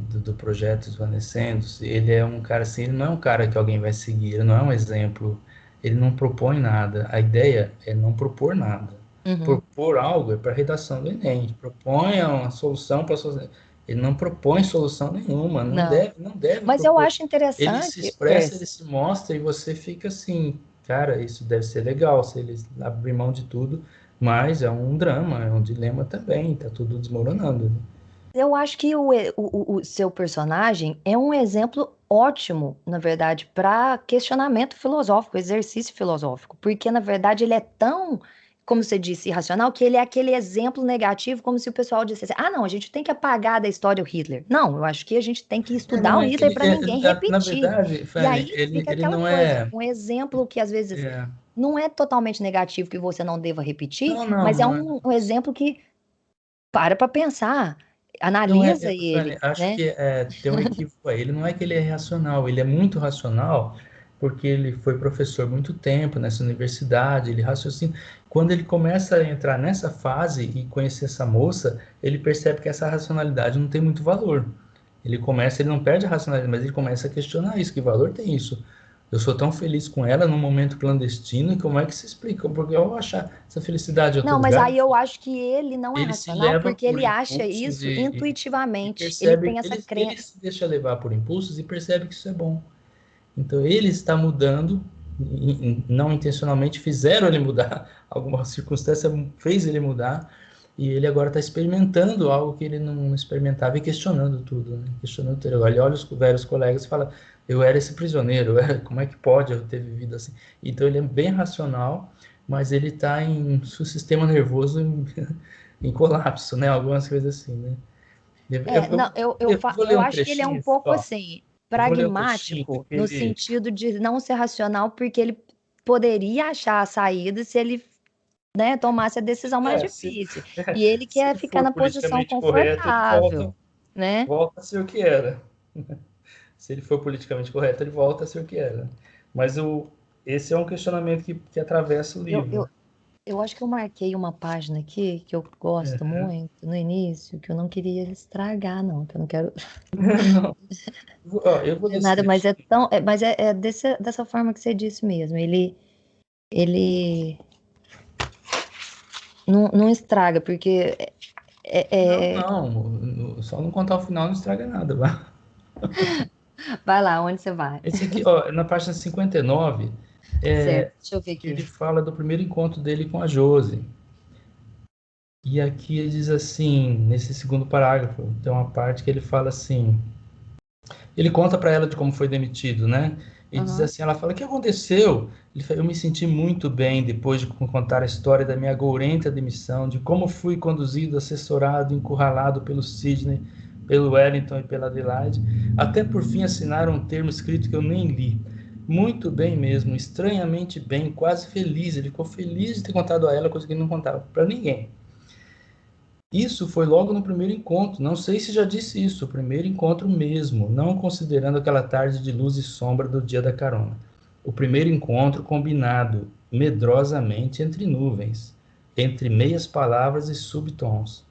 do projeto Esvanecendo-se, ele é um cara assim, ele não é um cara que alguém vai seguir, ele não é um exemplo, ele não propõe nada. A ideia é não propor nada. Uhum. Propor algo é para a redação do Enem, propõe uma solução para a. Ele não propõe solução nenhuma, Não. não deve Mas eu propor. acho Ele se interessante, expressa, ele se mostra e você fica assim, cara, isso deve ser legal se ele abrir mão de tudo, mas é um drama, é um dilema também, tá tudo desmoronando, né? Eu acho que o seu personagem é um exemplo ótimo, na verdade, para questionamento filosófico, exercício filosófico, porque, na verdade, ele é tão, como você disse, irracional, que ele é aquele exemplo negativo, como se o pessoal dissesse: ah, não, a gente tem que apagar da história o Hitler. Não, eu acho que a gente tem que estudar Não o é que Hitler ele, para ninguém na repetir. verdade, E Fanny, aí fica ele aquela não coisa, é, um exemplo que às vezes é, não é totalmente negativo que você não deva repetir, não, mas é não é, um exemplo que para pensar, não é, analisa Fanny, ele, acho né? que tem um equívoco aí. Ele não é que ele é racional, ele é muito racional, porque ele foi professor muito tempo nessa universidade, ele raciocina. Quando ele começa a entrar nessa fase e conhecer essa moça, ele percebe que essa racionalidade não tem muito valor. Ele não perde a racionalidade, mas ele começa a questionar isso, que valor tem isso? Eu sou tão feliz com ela num momento clandestino, e como é que se explica? Porque eu vou achar essa felicidade em outro Não, mas lugar. aí eu acho que ele não é Ele se racional leva porque por ele acha impulsos isso e intuitivamente. Ele percebe, tem essa ele crença. se deixa levar por impulsos e percebe que isso é bom. Então ele está mudando, não intencionalmente fizeram ele mudar, alguma circunstância fez ele mudar, e ele agora está experimentando algo que ele não experimentava e questionando tudo, né? Questionando tudo. Ele olha os velhos colegas e fala: eu era esse prisioneiro, como é que pode eu ter vivido assim? Então ele é bem racional, mas ele está em seu sistema nervoso em colapso, né? Algumas coisas assim, né? Não, Eu vou ler eu um acho que ele é um trechinho, pouco ó. assim, Eu vou ler um trechinho pragmático, no daquele. sentido de não ser racional, porque ele poderia achar a saída se ele, né, tomasse a decisão mais É, se, difícil. E ele se quer ele ficar for na posição politicamente correto, ele confortável, né? volta a ser o que era. Se ele for politicamente correto, ele volta a ser o que era. Mas esse é um questionamento que atravessa o Eu, livro, eu, né? Eu acho que eu marquei uma página aqui que eu gosto É. muito no início, que eu não queria estragar, não, que eu não quero Não, ó, eu vou dizer nada, descrever. mas é dessa forma que você disse mesmo. Ele não estraga, porque Não, é, não, só não contar o final não estraga nada, vá. vai lá, onde você vai? Esse aqui, ó, na página 59, Certo, deixa eu ver ele aqui. fala do primeiro encontro dele com a Josi. E aqui ele diz assim, nesse segundo parágrafo, tem uma parte que ele fala assim, ele conta para ela de como foi demitido, né? E diz Aham. assim, ela fala, o que aconteceu? Ele fala, eu me senti muito bem depois de contar a história da minha gourenta demissão, de como fui conduzido, assessorado, encurralado pelo Sidney, pelo Wellington e pela Adelaide, até por fim assinar um termo escrito que eu nem li. Muito bem mesmo, estranhamente bem, quase feliz. Ele ficou feliz de ter contado a ela coisa que ele não contava para ninguém. Isso foi logo no primeiro encontro. Não sei se já disse isso, o primeiro encontro mesmo, não considerando aquela tarde de luz e sombra do dia da carona. O primeiro encontro combinado, medrosamente entre nuvens, entre meias palavras e subtons.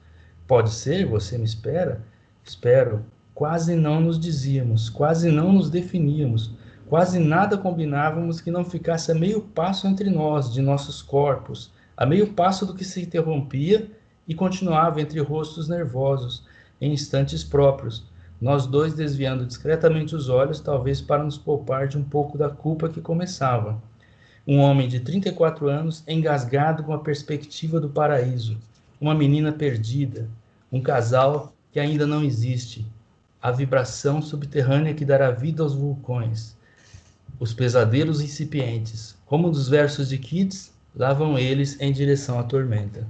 Pode ser, você me espera? Espero. Quase não nos dizíamos, quase não nos definíamos, quase nada combinávamos que não ficasse a meio passo entre nós, de nossos corpos, a meio passo do que se interrompia e continuava entre rostos nervosos, em instantes próprios, nós dois desviando discretamente os olhos, talvez para nos poupar de um pouco da culpa que começava. Um homem de 34 anos, engasgado com a perspectiva do paraíso. Uma menina perdida. Um casal que ainda não existe. A vibração subterrânea que dará vida aos vulcões. Os pesadelos incipientes. Como dos versos de Keats, lá vão eles em direção à tormenta.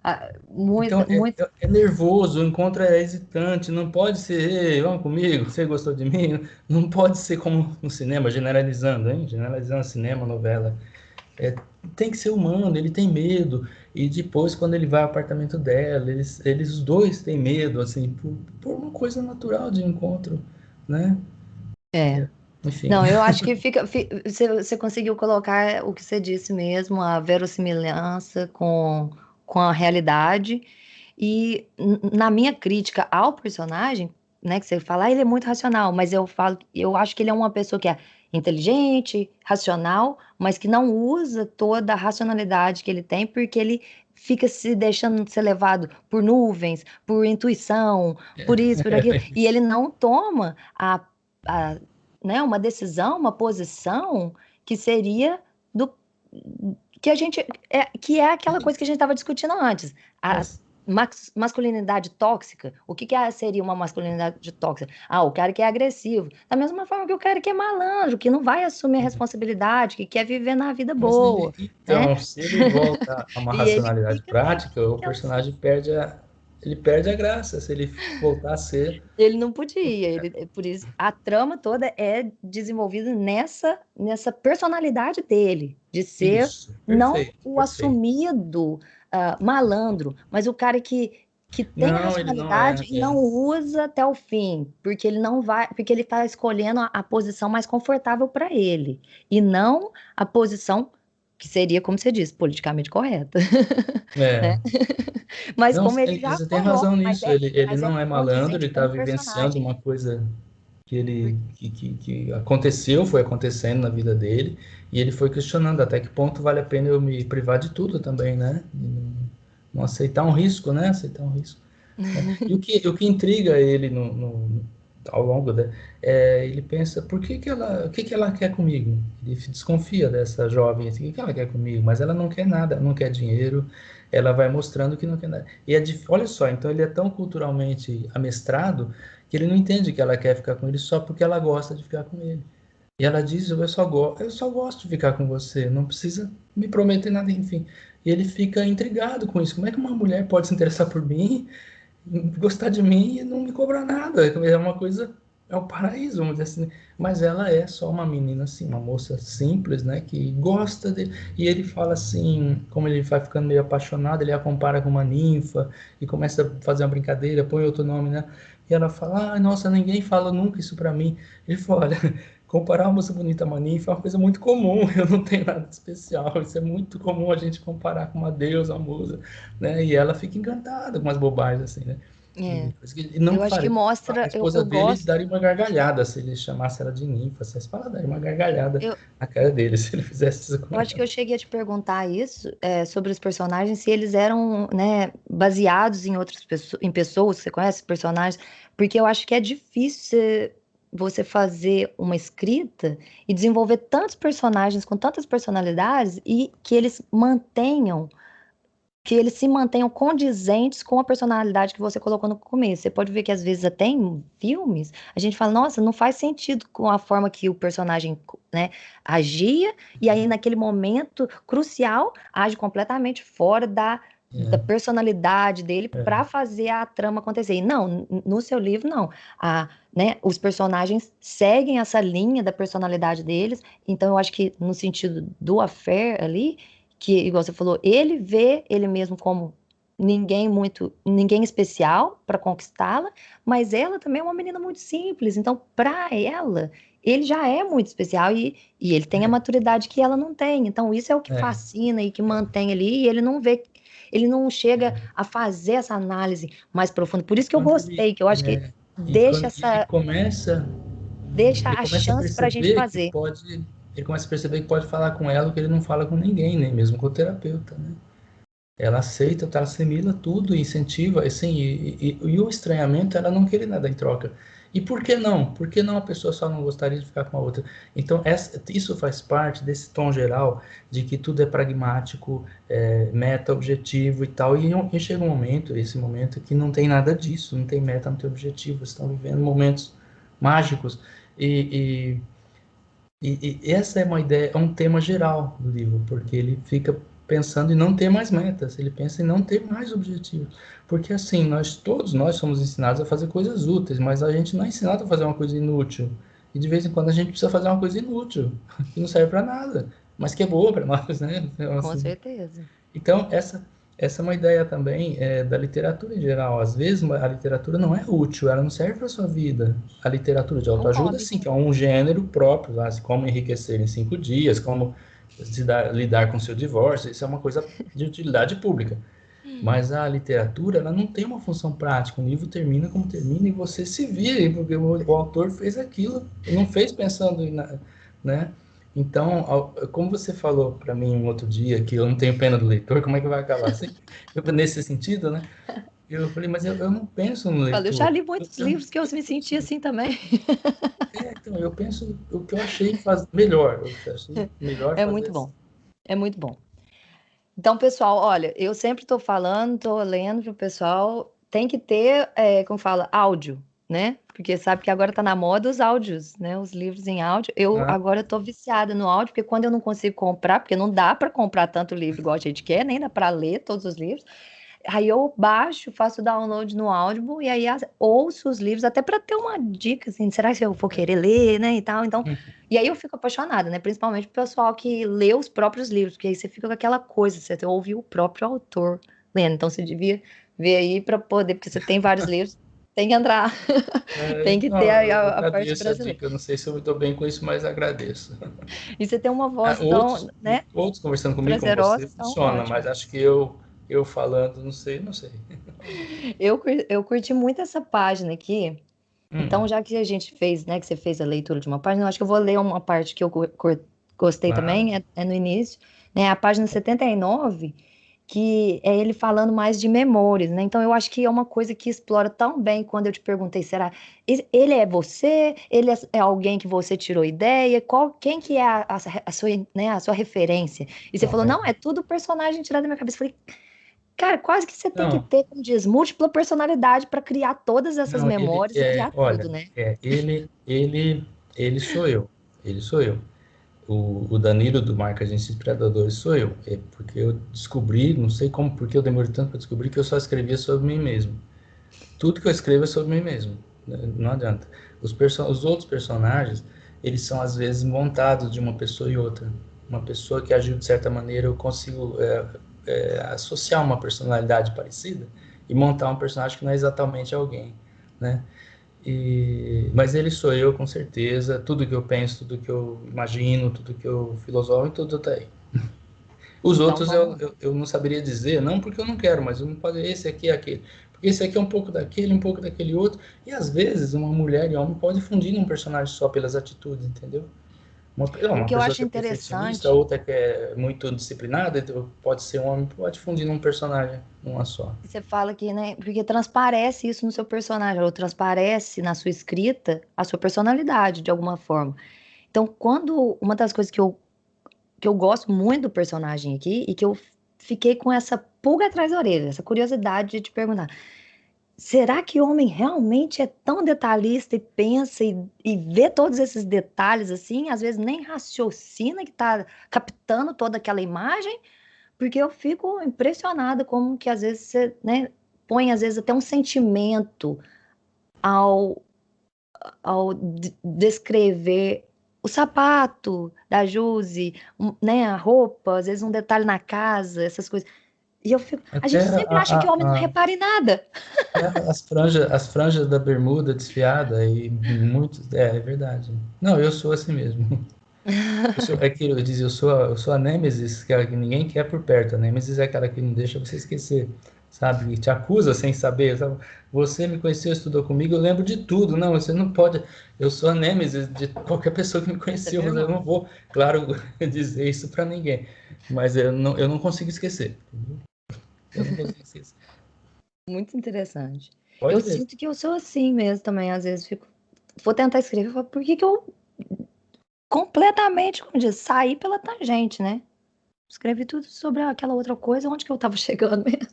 Ah, Então, muita, muito. é nervoso, o encontro é hesitante, não pode ser, ei, vamos comigo, você gostou de mim? Não pode ser como no cinema, generalizando, hein? Generalizando cinema, novela. É, tem que ser humano, ele tem medo. E depois, quando ele vai ao apartamento dela, eles os dois têm medo, assim, por uma coisa natural de encontro, né? É. Enfim. Não, eu acho que você conseguiu colocar o que você disse mesmo, a verossimilhança com a realidade. E na minha crítica ao personagem, né, que você fala, ele é muito racional, mas eu falo, eu acho que ele é uma pessoa que é inteligente, racional, mas que não usa toda a racionalidade que ele tem, porque ele fica se deixando ser levado por nuvens, por intuição, por isso, por aquilo, e ele não toma a né, uma decisão, uma posição que seria do que a gente que é aquela coisa que a gente estava discutindo antes, a Mas, masculinidade tóxica. O que seria uma masculinidade tóxica? Ah, o cara que é agressivo, da mesma forma que o cara que é malandro, que não vai assumir a responsabilidade, que quer viver na vida mas ele, boa, né? então, se ele volta a uma E ele racionalidade fica prática, o naquela. personagem ele perde a graça se ele voltar a ser. Ele não podia, por isso a trama toda é desenvolvida nessa personalidade dele, de ser Isso, não perfeito, o perfeito. assumido malandro, mas o cara que tem a Não, ele não é. racionalidade e não usa até o fim, porque ele não vai, porque ele está escolhendo a posição mais confortável para ele, e não a posição que seria, como você disse, politicamente correta, né? É. Mas Não, como ele já você tem falou, razão nisso. Ele mas é não é malandro, ele condizente com está o vivenciando personagem. uma coisa que aconteceu, foi acontecendo na vida dele, e ele foi questionando até que ponto vale a pena eu me privar de tudo também, né? E não aceitar um risco, né? Aceitar um risco. E o que intriga ele ao longo ele pensa, o que que ela quer comigo? Ele desconfia dessa jovem, assim, o que que ela quer comigo? Mas ela não quer nada, não quer dinheiro, ela vai mostrando que não quer nada. Olha só, então ele é tão culturalmente amestrado que ele não entende que ela quer ficar com ele só porque ela gosta de ficar com ele. E ela diz, eu só gosto de ficar com você, não precisa me prometer nada, enfim. E ele fica intrigado com isso. Como é que uma mulher pode se interessar por mim, gostar de mim e não me cobrar nada? É uma coisa, é o paraíso, vamos dizer assim. Mas ela é só uma menina assim, uma moça simples, né, que gosta dele. E ele fala assim, como ele vai ficando meio apaixonado, ele a compara com uma ninfa e começa a fazer uma brincadeira, põe outro nome, né? E ela fala, ah, nossa, ninguém fala nunca isso pra mim. Ele fala, olha, comparar uma moça bonita a uma ninfa é uma coisa muito comum, eu não tenho nada de especial, isso é muito comum a gente comparar com uma deusa, uma musa, né? E ela fica encantada com umas bobagens assim, né? É. E não Eu acho que fale, a mostra, esposa eu dele gosto, daria uma gargalhada se ele chamasse ela de ninfa, se ela daria uma gargalhada eu, na cara dele se ele fizesse isso com eu acho que ela. eu cheguei a te perguntar isso, sobre os personagens, se eles eram, né, baseados em outras pessoas, em pessoas que você conhece, personagens, porque eu acho que é difícil você fazer uma escrita e desenvolver tantos personagens com tantas personalidades e que eles se mantenham condizentes com a personalidade que você colocou no começo. Você pode ver que às vezes até em filmes a gente fala, nossa, não faz sentido com a forma que o personagem, né, agia, e aí naquele momento crucial age completamente fora da É, personalidade dele é, para fazer a trama acontecer. E não, no seu livro, não. Né, os personagens seguem essa linha da personalidade deles, então eu acho que no sentido do affair ali, que, igual você falou, ele vê ele mesmo como ninguém especial para conquistá-la, mas ela também é uma menina muito simples. Então, para ela, ele já é muito especial e ele tem a maturidade que ela não tem. Então, isso é o que é, fascina e que mantém ali. E ele não chega a fazer essa análise mais profunda. Por isso que eu quando ele, gostei, que eu acho que é, e deixa quando essa, deixa ele a começa a chance para a gente perceber que fazer. pode, ele começa a perceber que pode falar com ela o que ele não fala com ninguém, nem mesmo com o terapeuta, né? Ela aceita, ela assimila tudo, incentiva, assim, e o estranhamento, ela não querer nada em troca. E por que não? Por que não a pessoa só não gostaria de ficar com a outra? Então, isso faz parte desse tom geral de que tudo é pragmático, meta, objetivo e tal. E chega um momento, esse momento, que não tem nada disso, não tem meta, não tem objetivo, estão vivendo momentos mágicos. E, e essa é uma ideia, é um tema geral do livro, porque ele fica pensando em não ter mais metas, ele pensa em não ter mais objetivos. Porque assim, todos nós somos ensinados a fazer coisas úteis, mas a gente não é ensinado a fazer uma coisa inútil. E de vez em quando a gente precisa fazer uma coisa inútil, que não serve para nada, mas que é boa para nós, né? Então, Com assim, certeza. então, essa é uma ideia também da literatura em geral. Às vezes, a literatura não é útil, ela não serve para a sua vida. A literatura de autoajuda, Concordo. sim, que é um gênero próprio, lá, assim, como enriquecer em 5 dias, como lidar com seu divórcio, isso é uma coisa de utilidade pública. Mas a literatura, ela não tem uma função prática. O livro termina como termina e você se vira, porque o autor fez aquilo, não fez pensando em, né? Então, como você falou para mim um outro dia que eu não tenho pena do leitor, como é que vai acabar assim? Nesse sentido, né? Eu falei, mas eu não penso no Olha, eu já leitor. li Eu, muitos eu, livros que eu eu me senti penso, assim também. então, eu penso o que eu achei melhor. Eu achei melhor É fazer muito assim. bom. É muito bom. Então, pessoal, olha, eu sempre estou falando, estou lendo para o pessoal, tem que ter, como fala, áudio, né? Porque sabe que agora está na moda os áudios, né? Os livros em áudio. Eu Ah, agora estou viciada no áudio, porque quando eu não consigo comprar, porque não dá para comprar tanto livro igual a gente quer, nem dá para ler todos os livros. Aí eu baixo, faço download no Audible e aí ouço os livros até para ter uma dica, assim, será que eu vou querer ler, né, e tal. Então, e aí eu fico apaixonada, né, principalmente o pessoal que lê os próprios livros, porque aí você fica com aquela coisa, você ouve o próprio autor lendo. Então você devia ver aí para poder, porque você tem vários livros, tem que entrar, tem que ter não, eu a parte agradeço a brasileira. dica. Eu não sei se eu estou bem com isso, mas agradeço. E você tem uma voz tão, né, Outros conversando comigo, como você, prazerosa, então funciona, mas ótimo. acho que eu falando, não sei, não sei. Eu curti muito essa página aqui. Então, Hum, já que a gente fez, né, que você fez a leitura de uma página, eu acho que eu vou ler uma parte que eu gostei claro. também, é no início, né, a página 79, que é ele falando mais de memórias, né? Então, eu acho que é uma coisa que explora tão bem quando eu te perguntei, será, ele é você? Ele é alguém que você tirou ideia? Quem que é a sua, né, a sua referência? E você Não, falou, não, é tudo personagem tirado da minha cabeça. Eu falei, cara, quase que você tem que não, ter, como diz, múltipla personalidade para criar todas essas não, memórias e criar tudo, olha, né? ele sou eu, ele sou eu. O Danilo do Marca Agência Predadores sou eu, porque eu descobri, não sei como, porque eu demorei tanto para descobrir que eu só escrevia sobre mim mesmo. Tudo que eu escrevo é sobre mim mesmo, né? Não adianta. Os outros personagens, eles são às vezes montados de uma pessoa e outra. Uma pessoa que agiu de certa maneira, eu consigo associar uma personalidade parecida e montar um personagem que não é exatamente alguém, né? Mas ele sou eu, com certeza. Tudo que eu penso, tudo que eu imagino, tudo que eu filosofo, tudo tá aí. Os Então outros vamos. eu não saberia dizer, não porque eu não quero, mas eu não posso esse aqui é aquele. Porque esse aqui é um pouco daquele, um pouco daquele outro. E às vezes uma mulher e homem pode fundir num personagem só pelas atitudes, entendeu? O Uma que eu pessoa acho que é perfeccionista, interessante, outra que é muito disciplinada, então pode ser um homem, pode fundir num personagem, numa só. você fala que, né? Porque transparece isso no seu personagem, ou transparece na sua escrita a sua personalidade, de alguma forma. Então, quando uma das coisas que eu gosto muito do personagem aqui e que eu fiquei com essa pulga atrás da orelha, essa curiosidade de te perguntar: será que o homem realmente é tão detalhista e pensa e vê todos esses detalhes assim, às vezes nem raciocina que tá captando toda aquela imagem? Porque eu fico impressionada como que às vezes você, né, põe às vezes até um sentimento ao, descrever o sapato da Josi, né, a roupa, às vezes um detalhe na casa, essas coisas. E eu fico, a Até gente sempre acha que o homem não repara em nada. as franjas da bermuda desfiada e muito, é verdade. Não, eu sou assim mesmo. É que eu dizia, eu sou a Nêmesis, que, é a que ninguém quer por perto. A Nêmesis é aquela que não deixa você esquecer, sabe? E te acusa sem saber, sabe? Você me conheceu, estudou comigo, eu lembro de tudo. Não, você não pode. Eu sou a Nêmesis de qualquer pessoa que me Você conheceu, viu, mas eu irmão? não vou, claro, dizer isso para ninguém. Mas eu não consigo esquecer. Entendeu? Eu não consigo esquecer. Muito interessante. Eu Pode ver. sinto que eu sou assim mesmo também, às vezes fico, vou tentar escrever, eu falo, por que que eu completamente, como diz, saí pela tangente, né? Escrevi tudo sobre aquela outra coisa, onde que eu tava chegando mesmo?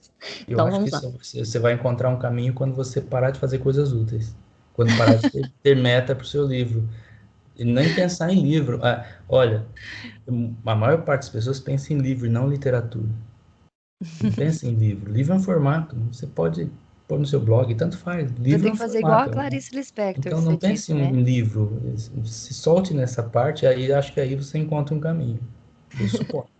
Eu Então acho que vamos lá. você vai encontrar um caminho quando você parar de fazer coisas úteis. Quando parar de ter meta para o seu livro. E nem pensar em livro. Ah, olha, a maior parte das pessoas pensa em livro e não literatura. Não pensa em livro. Livro é um formato. Você pode pôr no seu blog, tanto faz. Eu Livro é tenho um que fazer igual a formato. Clarice Lispector, Então que não você pense disse, em né? livro. Se solte nessa parte, aí acho que aí você encontra um caminho. Eu suporto.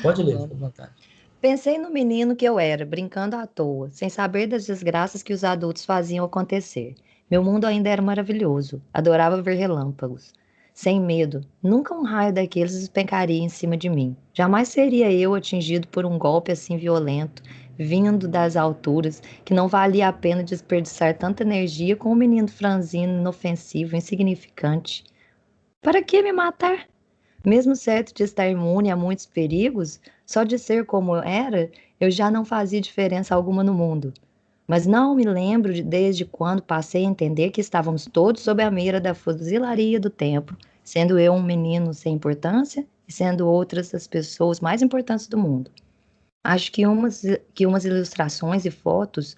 Pode ler, fica à Vamos. vontade. Pensei no menino que eu era, brincando à toa, sem saber das desgraças que os adultos faziam acontecer. Meu mundo ainda era maravilhoso. Adorava ver relâmpagos. Sem medo, nunca um raio daqueles despencaria em cima de mim. Jamais seria eu atingido por um golpe assim violento, vindo das alturas, que não valia a pena desperdiçar tanta energia com um menino franzino, inofensivo, insignificante. Para que me matar? Mesmo certo de estar imune a muitos perigos, só de ser como eu era, eu já não fazia diferença alguma no mundo. Mas não me lembro desde quando passei a entender que estávamos todos sob a mira da fuzilaria do tempo, sendo eu um menino sem importância e sendo outras as pessoas mais importantes do mundo. Acho que umas ilustrações e fotos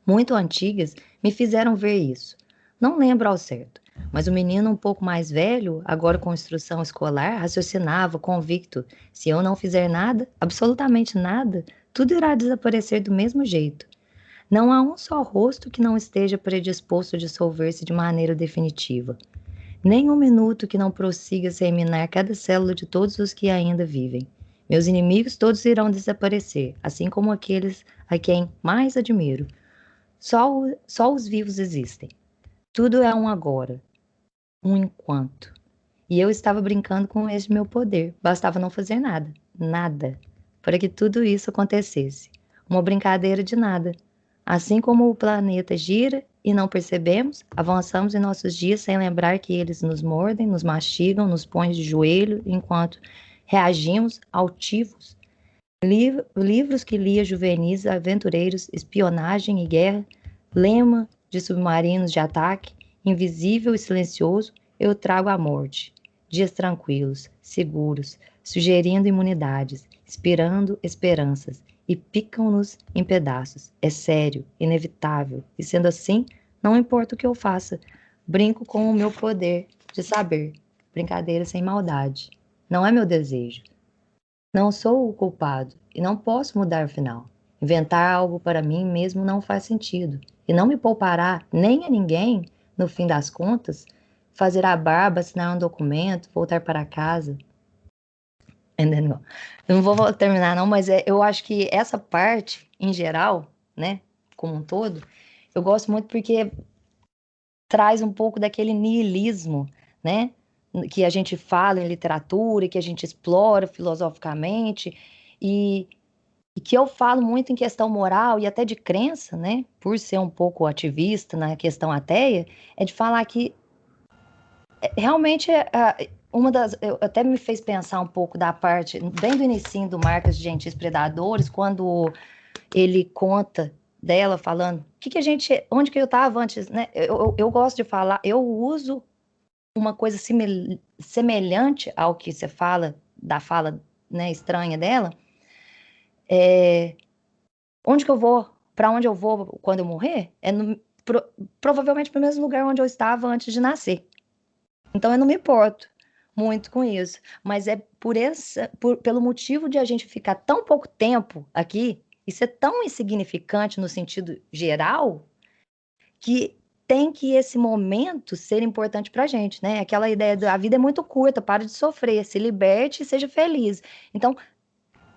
muito antigas me fizeram ver isso. Não lembro ao certo, mas o menino um pouco mais velho, agora com instrução escolar, raciocinava convicto: se eu não fizer nada, absolutamente nada, tudo irá desaparecer do mesmo jeito. Não há um só rosto que não esteja predisposto a dissolver-se de maneira definitiva. Nem um minuto que não prossiga sem minar cada célula de todos os que ainda vivem. Meus inimigos todos irão desaparecer, assim como aqueles a quem mais admiro. Só os vivos existem. Tudo é um agora, um enquanto. E eu estava brincando com esse meu poder. Bastava não fazer nada, nada, para que tudo isso acontecesse. Uma brincadeira de nada. Assim como o planeta gira e não percebemos, avançamos em nossos dias sem lembrar que eles nos mordem, nos mastigam, nos põem de joelho enquanto reagimos altivos. Livros que lia juvenis, aventureiros, espionagem e guerra, lema de submarinos de ataque, invisível e silencioso, eu trago a morte. Dias tranquilos, seguros, sugerindo imunidades, inspirando esperanças, e picam-nos em pedaços. É sério, inevitável, e sendo assim, não importa o que eu faça, brinco com o meu poder de saber. Brincadeira sem maldade. Não é meu desejo. Não sou o culpado e não posso mudar o final. Inventar algo para mim mesmo não faz sentido e não me poupará nem a ninguém, no fim das contas, fazer a barba, assinar um documento, voltar para casa. Entendeu? Eu não vou terminar não, mas eu acho que essa parte, em geral, né, como um todo, eu gosto muito porque traz um pouco daquele niilismo, né? Que a gente fala em literatura, que a gente explora filosoficamente, e, e que eu falo muito em questão moral e até de crença, né? Por ser um pouco ativista na questão ateia, é de falar que realmente uma das. Até me fez pensar um pouco da parte, bem do início do Marcas de Gentis Predadores, quando ele conta dela falando que a gente, onde que eu estava antes, né? Eu gosto de falar, eu uso uma coisa semelhante ao que você fala, da fala, né, estranha dela, onde que eu vou, para onde eu vou quando eu morrer, provavelmente para o mesmo lugar onde eu estava antes de nascer. Então eu não me importo muito com isso, mas é pelo motivo de a gente ficar tão pouco tempo aqui e ser tão insignificante no sentido geral, que tem que esse momento ser importante pra gente, né? Aquela ideia da vida é muito curta, para de sofrer, se liberte e seja feliz. Então,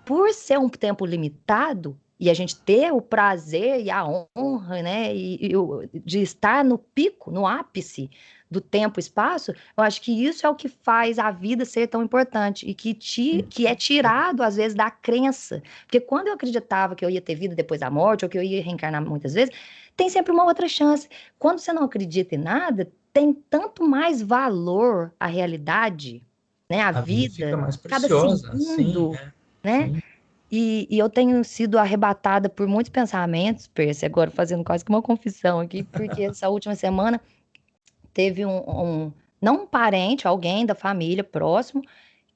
por ser um tempo limitado e a gente ter o prazer e a honra, né, de estar no pico, no ápice do tempo e espaço, eu acho que isso é o que faz a vida ser tão importante e que é tirado, às vezes, da crença. Porque quando eu acreditava que eu ia ter vida depois da morte, ou que eu ia reencarnar muitas vezes, tem sempre uma outra chance. Quando você não acredita em nada, tem tanto mais valor a realidade, né, a A vida fica vida, mais cada preciosa, sim, segundo, né? sim. E eu tenho sido arrebatada por muitos pensamentos, Percy, agora fazendo quase que uma confissão aqui, porque essa última semana teve não um parente, alguém da família próximo,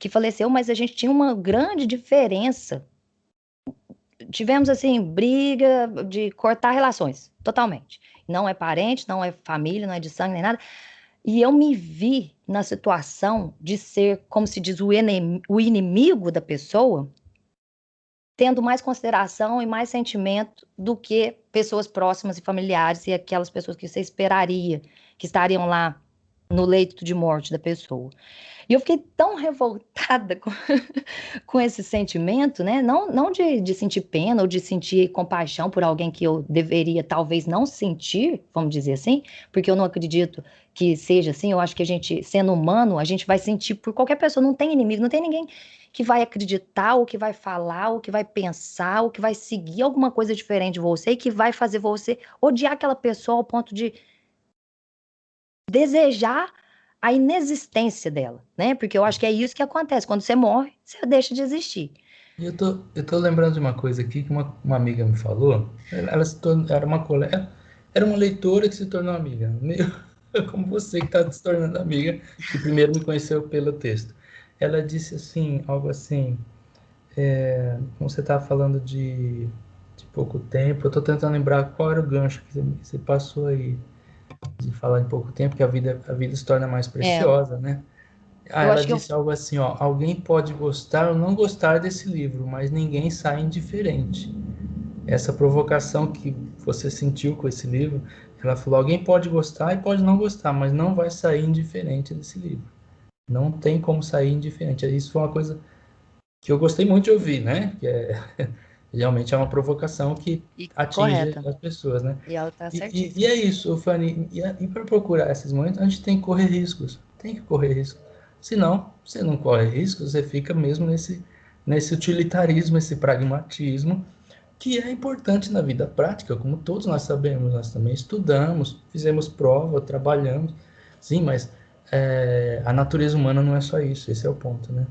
que faleceu, mas a gente tinha uma grande diferença. Tivemos, assim, briga de cortar relações, totalmente. Não é parente, não é família, não é de sangue, nem nada. E eu me vi na situação de ser, como se diz, o inimigo da pessoa, tendo mais consideração e mais sentimento do que pessoas próximas e familiares e aquelas pessoas que você esperaria que estariam lá no leito de morte da pessoa. E eu fiquei tão revoltada com esse sentimento, né? Não de sentir pena ou de sentir compaixão por alguém que eu deveria talvez não sentir, vamos dizer assim, porque eu não acredito que seja assim. Eu acho que a gente, sendo humano, a gente vai sentir por qualquer pessoa. Não tem inimigo, não tem ninguém que vai acreditar, ou que vai falar, ou que vai pensar, ou que vai seguir alguma coisa diferente de você e que vai fazer você odiar aquela pessoa ao ponto de desejar a inexistência dela, né? Porque eu acho que é isso que acontece. Quando você morre, você deixa de existir. E eu tô lembrando de uma coisa aqui que uma amiga me falou. Ela se tornou, era uma colega, era uma leitora que se tornou amiga. Meio como você que está se tornando amiga, que primeiro me conheceu pelo texto. Ela disse assim, algo assim, como você estava falando de pouco tempo, eu estou tentando lembrar qual era o gancho que você passou aí, de falar em pouco tempo, que a vida se torna mais É, preciosa, né? Ah, eu ela acho que eu, disse algo assim, ó, alguém pode gostar ou não gostar desse livro, mas ninguém sai indiferente. Essa provocação que você sentiu com esse livro, ela falou, alguém pode gostar e pode não gostar, mas não vai sair indiferente desse livro. Não tem como sair indiferente. Isso foi uma coisa que eu gostei muito de ouvir, né? Que realmente é uma provocação que atinge correta. as pessoas, né? E ela tá E certíssima. é isso, Fanny. E para procurar esses momentos, a gente tem que correr riscos. Tem que correr riscos. Senão, você não corre riscos, você fica mesmo nesse utilitarismo, esse pragmatismo, que é importante na vida prática, como todos nós sabemos. Nós também estudamos, fizemos prova, trabalhamos. Sim, mas a natureza humana não é só isso, esse é o ponto, né?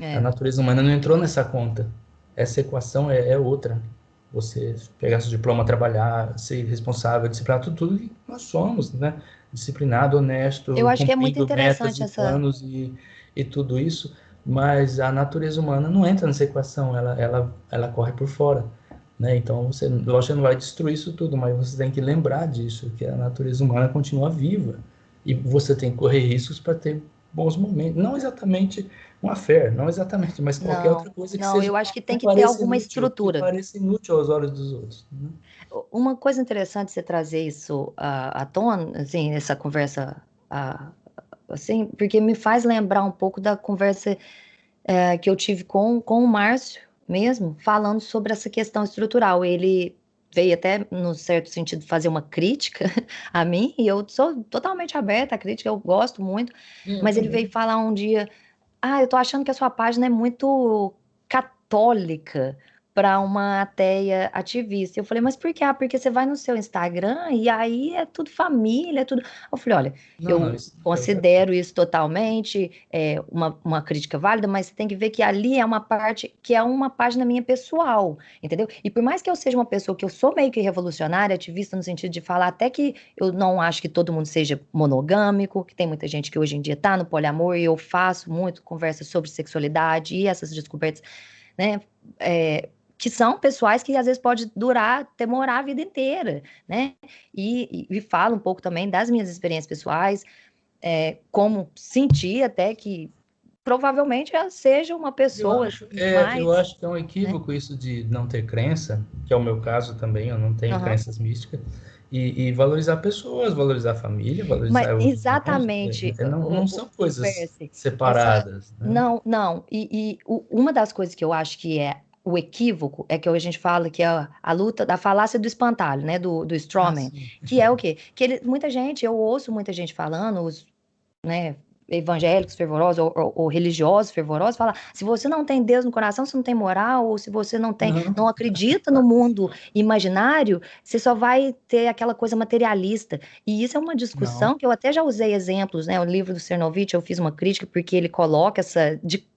A É. natureza humana não entrou nessa conta. Essa equação é outra. Você pegar seu diploma, trabalhar, ser responsável, disciplinado, tudo que nós somos, né? Disciplinado, Eu honesto, acho que é muito cumprindo metas interessante e essa. planos e tudo isso, mas a natureza humana não entra nessa equação, ela corre por fora, né? Então, você, lógico, você não vai destruir isso tudo, mas você tem que lembrar disso, que a natureza humana continua viva e você tem que correr riscos para ter bons momentos. Não exatamente uma fé, não exatamente, mas qualquer outra Não, coisa que não, seja eu acho que que tem que ter pareça alguma inútil, que estrutura. pareça inútil aos olhos dos outros, né? Uma coisa interessante você trazer isso à tona, assim, essa conversa, assim, porque me faz lembrar um pouco da conversa que eu tive com o Márcio mesmo, falando sobre essa questão estrutural. Ele veio até, no certo sentido, fazer uma crítica a mim, e eu sou totalmente aberta à crítica, eu gosto muito, Eu mas ele veio também. falar um dia, eu tô achando que a sua página é muito católica para uma ateia ativista. Eu falei, mas por quê? Porque você vai no seu Instagram e aí é tudo família, é tudo. Eu falei, olha, Não, não, eu isso é outra coisa. considero isso totalmente uma crítica válida, mas você tem que ver que ali é uma parte que é uma página minha pessoal, entendeu? E por mais que eu seja uma pessoa que eu sou meio que revolucionária, ativista no sentido de falar até que eu não acho que todo mundo seja monogâmico, que tem muita gente que hoje em dia tá no poliamor, e eu faço muito conversa sobre sexualidade e essas descobertas, né? Que são pessoais que às vezes pode demorar a vida inteira, né? E falo um pouco também das minhas experiências pessoais, como senti até que provavelmente eu seja uma pessoa assim, Eu mais, acho que é um né? equívoco isso de não ter crença, que é o meu caso também, eu não tenho Uhum. crenças místicas, e valorizar pessoas, valorizar a família, Mas valorizar os irmãos, exatamente, não são coisas Percy, separadas, né? não, não. Uma das coisas que eu acho que é o equívoco é que hoje a gente fala que é a luta da falácia do espantalho, né? Do Ah, strawman, sim. que é o quê? Muita gente, eu ouço muita gente falando, né, evangélicos fervorosos ou religiosos fervorosos, fala, se você não tem Deus no coração, você não tem moral, ou se você Não, não acredita no mundo imaginário, você só vai ter aquela coisa materialista. E isso é uma não. discussão que eu até já usei exemplos, né? O livro do Cernovich, eu fiz uma crítica porque ele coloca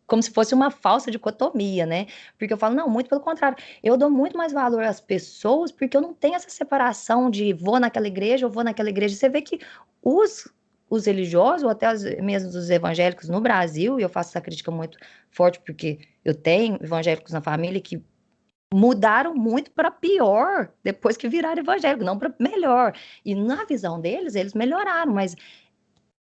como se fosse uma falsa dicotomia, né? Porque eu falo, não, muito pelo contrário, eu dou muito mais valor às pessoas porque eu não tenho essa separação de vou naquela igreja ou vou naquela igreja. Você vê que os religiosos, ou até mesmo os evangélicos no Brasil, e eu faço essa crítica muito forte porque eu tenho evangélicos na família que mudaram muito para pior depois que viraram evangélico, não para melhor. E na visão deles, eles melhoraram, mas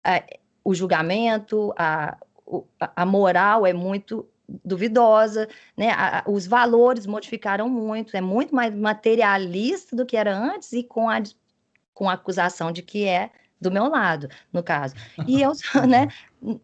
ah, o julgamento, a moral é muito duvidosa, né? Os valores modificaram muito, é muito mais materialista do que era antes e com a acusação de que é do meu lado, no caso. E eu, né,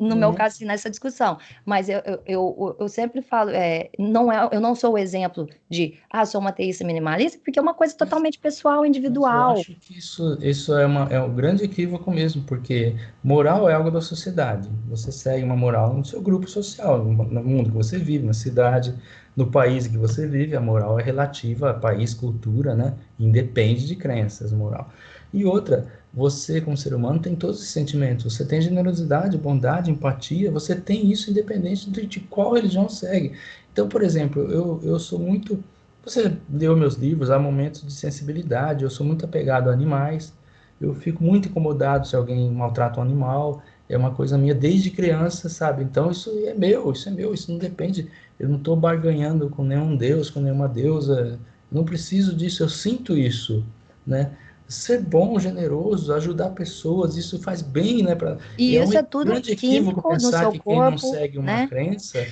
no meu Uhum. caso, assim, nessa discussão, mas eu sempre falo, eu não sou o exemplo de, sou uma ateísta minimalista, porque é uma coisa Mas, totalmente pessoal, mas eu individual. acho que isso é um grande equívoco mesmo, porque moral é algo da sociedade. Você segue uma moral no seu grupo social, no mundo que você vive, na cidade, no país que você vive, a moral é relativa a país, cultura, né? Independe de crenças, moral. E outra, você, como ser humano, tem todos esses sentimentos. Você tem generosidade, bondade, empatia, você tem isso independente de qual religião segue. Então, por exemplo, eu sou muito. Você leu meus livros, há momentos de sensibilidade, eu sou muito apegado a animais, eu fico muito incomodado se alguém maltrata um animal, é uma coisa minha desde criança, sabe? Então isso é meu, isso não depende, eu não estou barganhando com nenhum deus, com nenhuma deusa, não preciso disso, eu sinto isso, né? Ser bom, generoso, ajudar pessoas, isso faz bem, né? E É um isso é tudo grande equívoco químico no pensar seu que quem não corpo, segue uma né? crença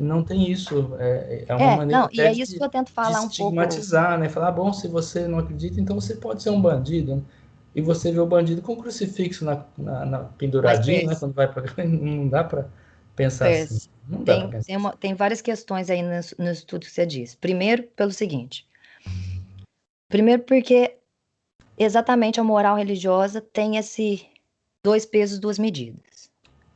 não tem isso. É uma maneira Não, e até é isso que eu tento de falar um pouco. estigmatizar, né? Falar, bom, se você não acredita, então você pode ser um bandido, né? E você vê o bandido com o crucifixo na Mas, penduradinho, né? Quando vai para não dá para pensar assim. Pers, Não dá para pensar assim. tem várias questões aí no estudo que você diz. Primeiro, pelo seguinte. Primeiro, porque exatamente a moral religiosa tem esse dois pesos, duas medidas.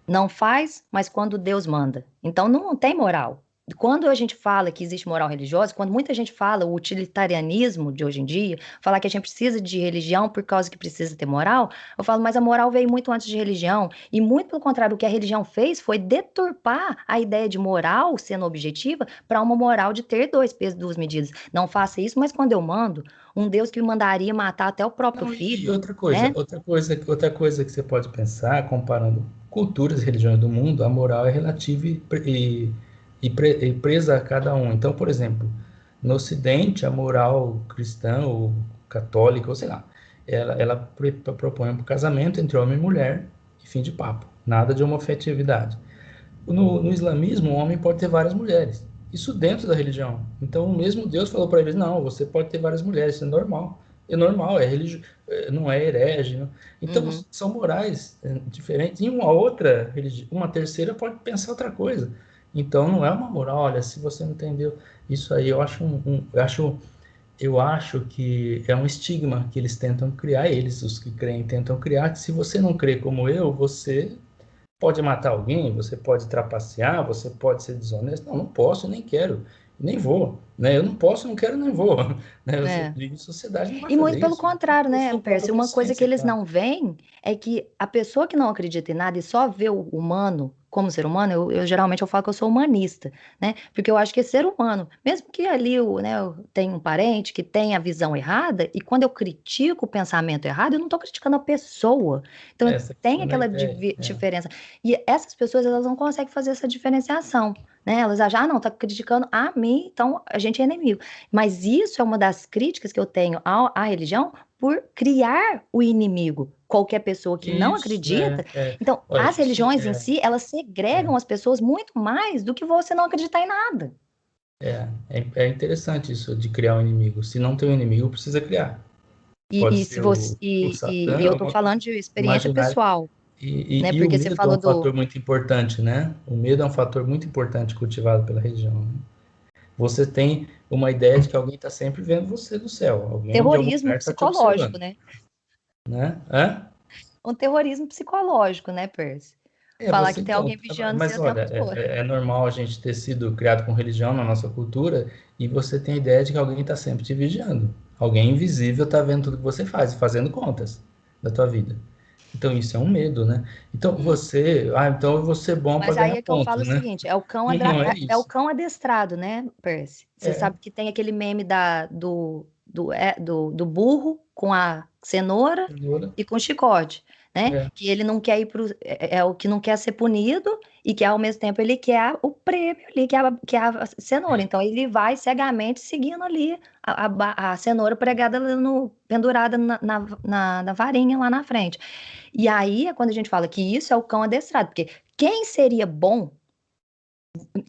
Não faz, mas quando Deus manda. Então não tem moral. Quando a gente fala que existe moral religiosa, quando muita gente fala o utilitarianismo de hoje em dia, falar que a gente precisa de religião por causa que precisa ter moral, eu falo, mas a moral veio muito antes de religião, e muito pelo contrário, o que a religião fez foi deturpar a ideia de moral sendo objetiva para uma moral de ter dois pesos, duas medidas. Não faça isso, mas quando eu mando, um Deus que me mandaria matar até o próprio Não, e filho, né? outra coisa que você pode pensar, comparando culturas e religiões do mundo, a moral é relativa e presa a cada um. Então, por exemplo, no Ocidente, a moral cristã ou católica, ou sei lá, ela propõe um casamento entre homem e mulher e fim de papo. Nada de homoafetividade. No islamismo, o homem pode ter várias mulheres. Isso dentro da religião. Então, o mesmo Deus falou para eles: não, você pode ter várias mulheres, isso é normal. É normal, não é herege. Não. Então, Uhum. são morais diferentes. E uma outra religião, uma terceira pode pensar outra coisa. Então, não é uma moral. Olha, se você não entendeu isso aí, eu acho eu acho que é um estigma que eles tentam criar, eles, os que creem, tentam criar, que se você não crê como eu, você pode matar alguém, você pode trapacear, você pode ser desonesto. Não, não posso, nem quero, nem vou, né? Eu não posso, não quero, nem vou, né? Você É. vive em sociedade, não vai E muito fazer pelo isso. contrário, Eu né, sou própria Percy? Uma coisa que consciência, eles claro. não veem é que a pessoa que não acredita em nada e só vê o humano como ser humano, geralmente eu falo que eu sou humanista, né? Porque eu acho que ser humano, mesmo que ali eu tenha um parente que tem a visão errada, e quando eu critico o pensamento errado, eu não estou criticando a pessoa. Então Essa tem questão da aquela ideia, diferença. E essas pessoas, elas não conseguem fazer essa diferenciação. Né? Elas acham, ah, não, tá criticando a mim, então a gente é inimigo. Mas isso é uma das críticas que eu tenho à religião por criar o inimigo. Qualquer pessoa que não isso, acredita. Então, olha, as isso religiões em si, elas segregam é, as pessoas muito mais do que você não acreditar em nada. é interessante isso de criar um inimigo. Se não tem um inimigo, precisa criar. Pode E se ser você o e Satã, eu tô alguma coisa falando de experiência imaginária. pessoal, né? E o Porque você medo é falou um do fator muito importante, né? O medo é um fator muito importante cultivado pela religião, né? Você tem uma ideia de que alguém está sempre vendo você do céu, alguém de algum terrorismo lugar está te psicológico, observando, né? né? Hã? Um terrorismo psicológico, né, Percy? Falar Você que tem então, alguém vigiando você mas o tempo olha, todo. é normal a gente ter sido criado com religião na nossa cultura e você tem a ideia de que alguém está sempre te vigiando. Alguém invisível está vendo tudo que você faz e fazendo contas da tua vida. Então isso é um medo, né? Então então eu vou ser bom para Mas aí ganhar é que eu pontos, falo o né? seguinte, é o cão, Não é é o isso. cão adestrado, né, Percy? Você É, sabe que tem aquele meme do burro com a cenoura cenoura, e com o chicote, né? é, Que ele não quer ir pro, é o que não quer ser punido e que ao mesmo tempo ele quer o prêmio ali, que é a cenoura. Então ele vai cegamente seguindo ali a cenoura pregada ali pendurada na varinha lá na frente. E aí é quando a gente fala que isso é o cão adestrado, porque quem seria bom,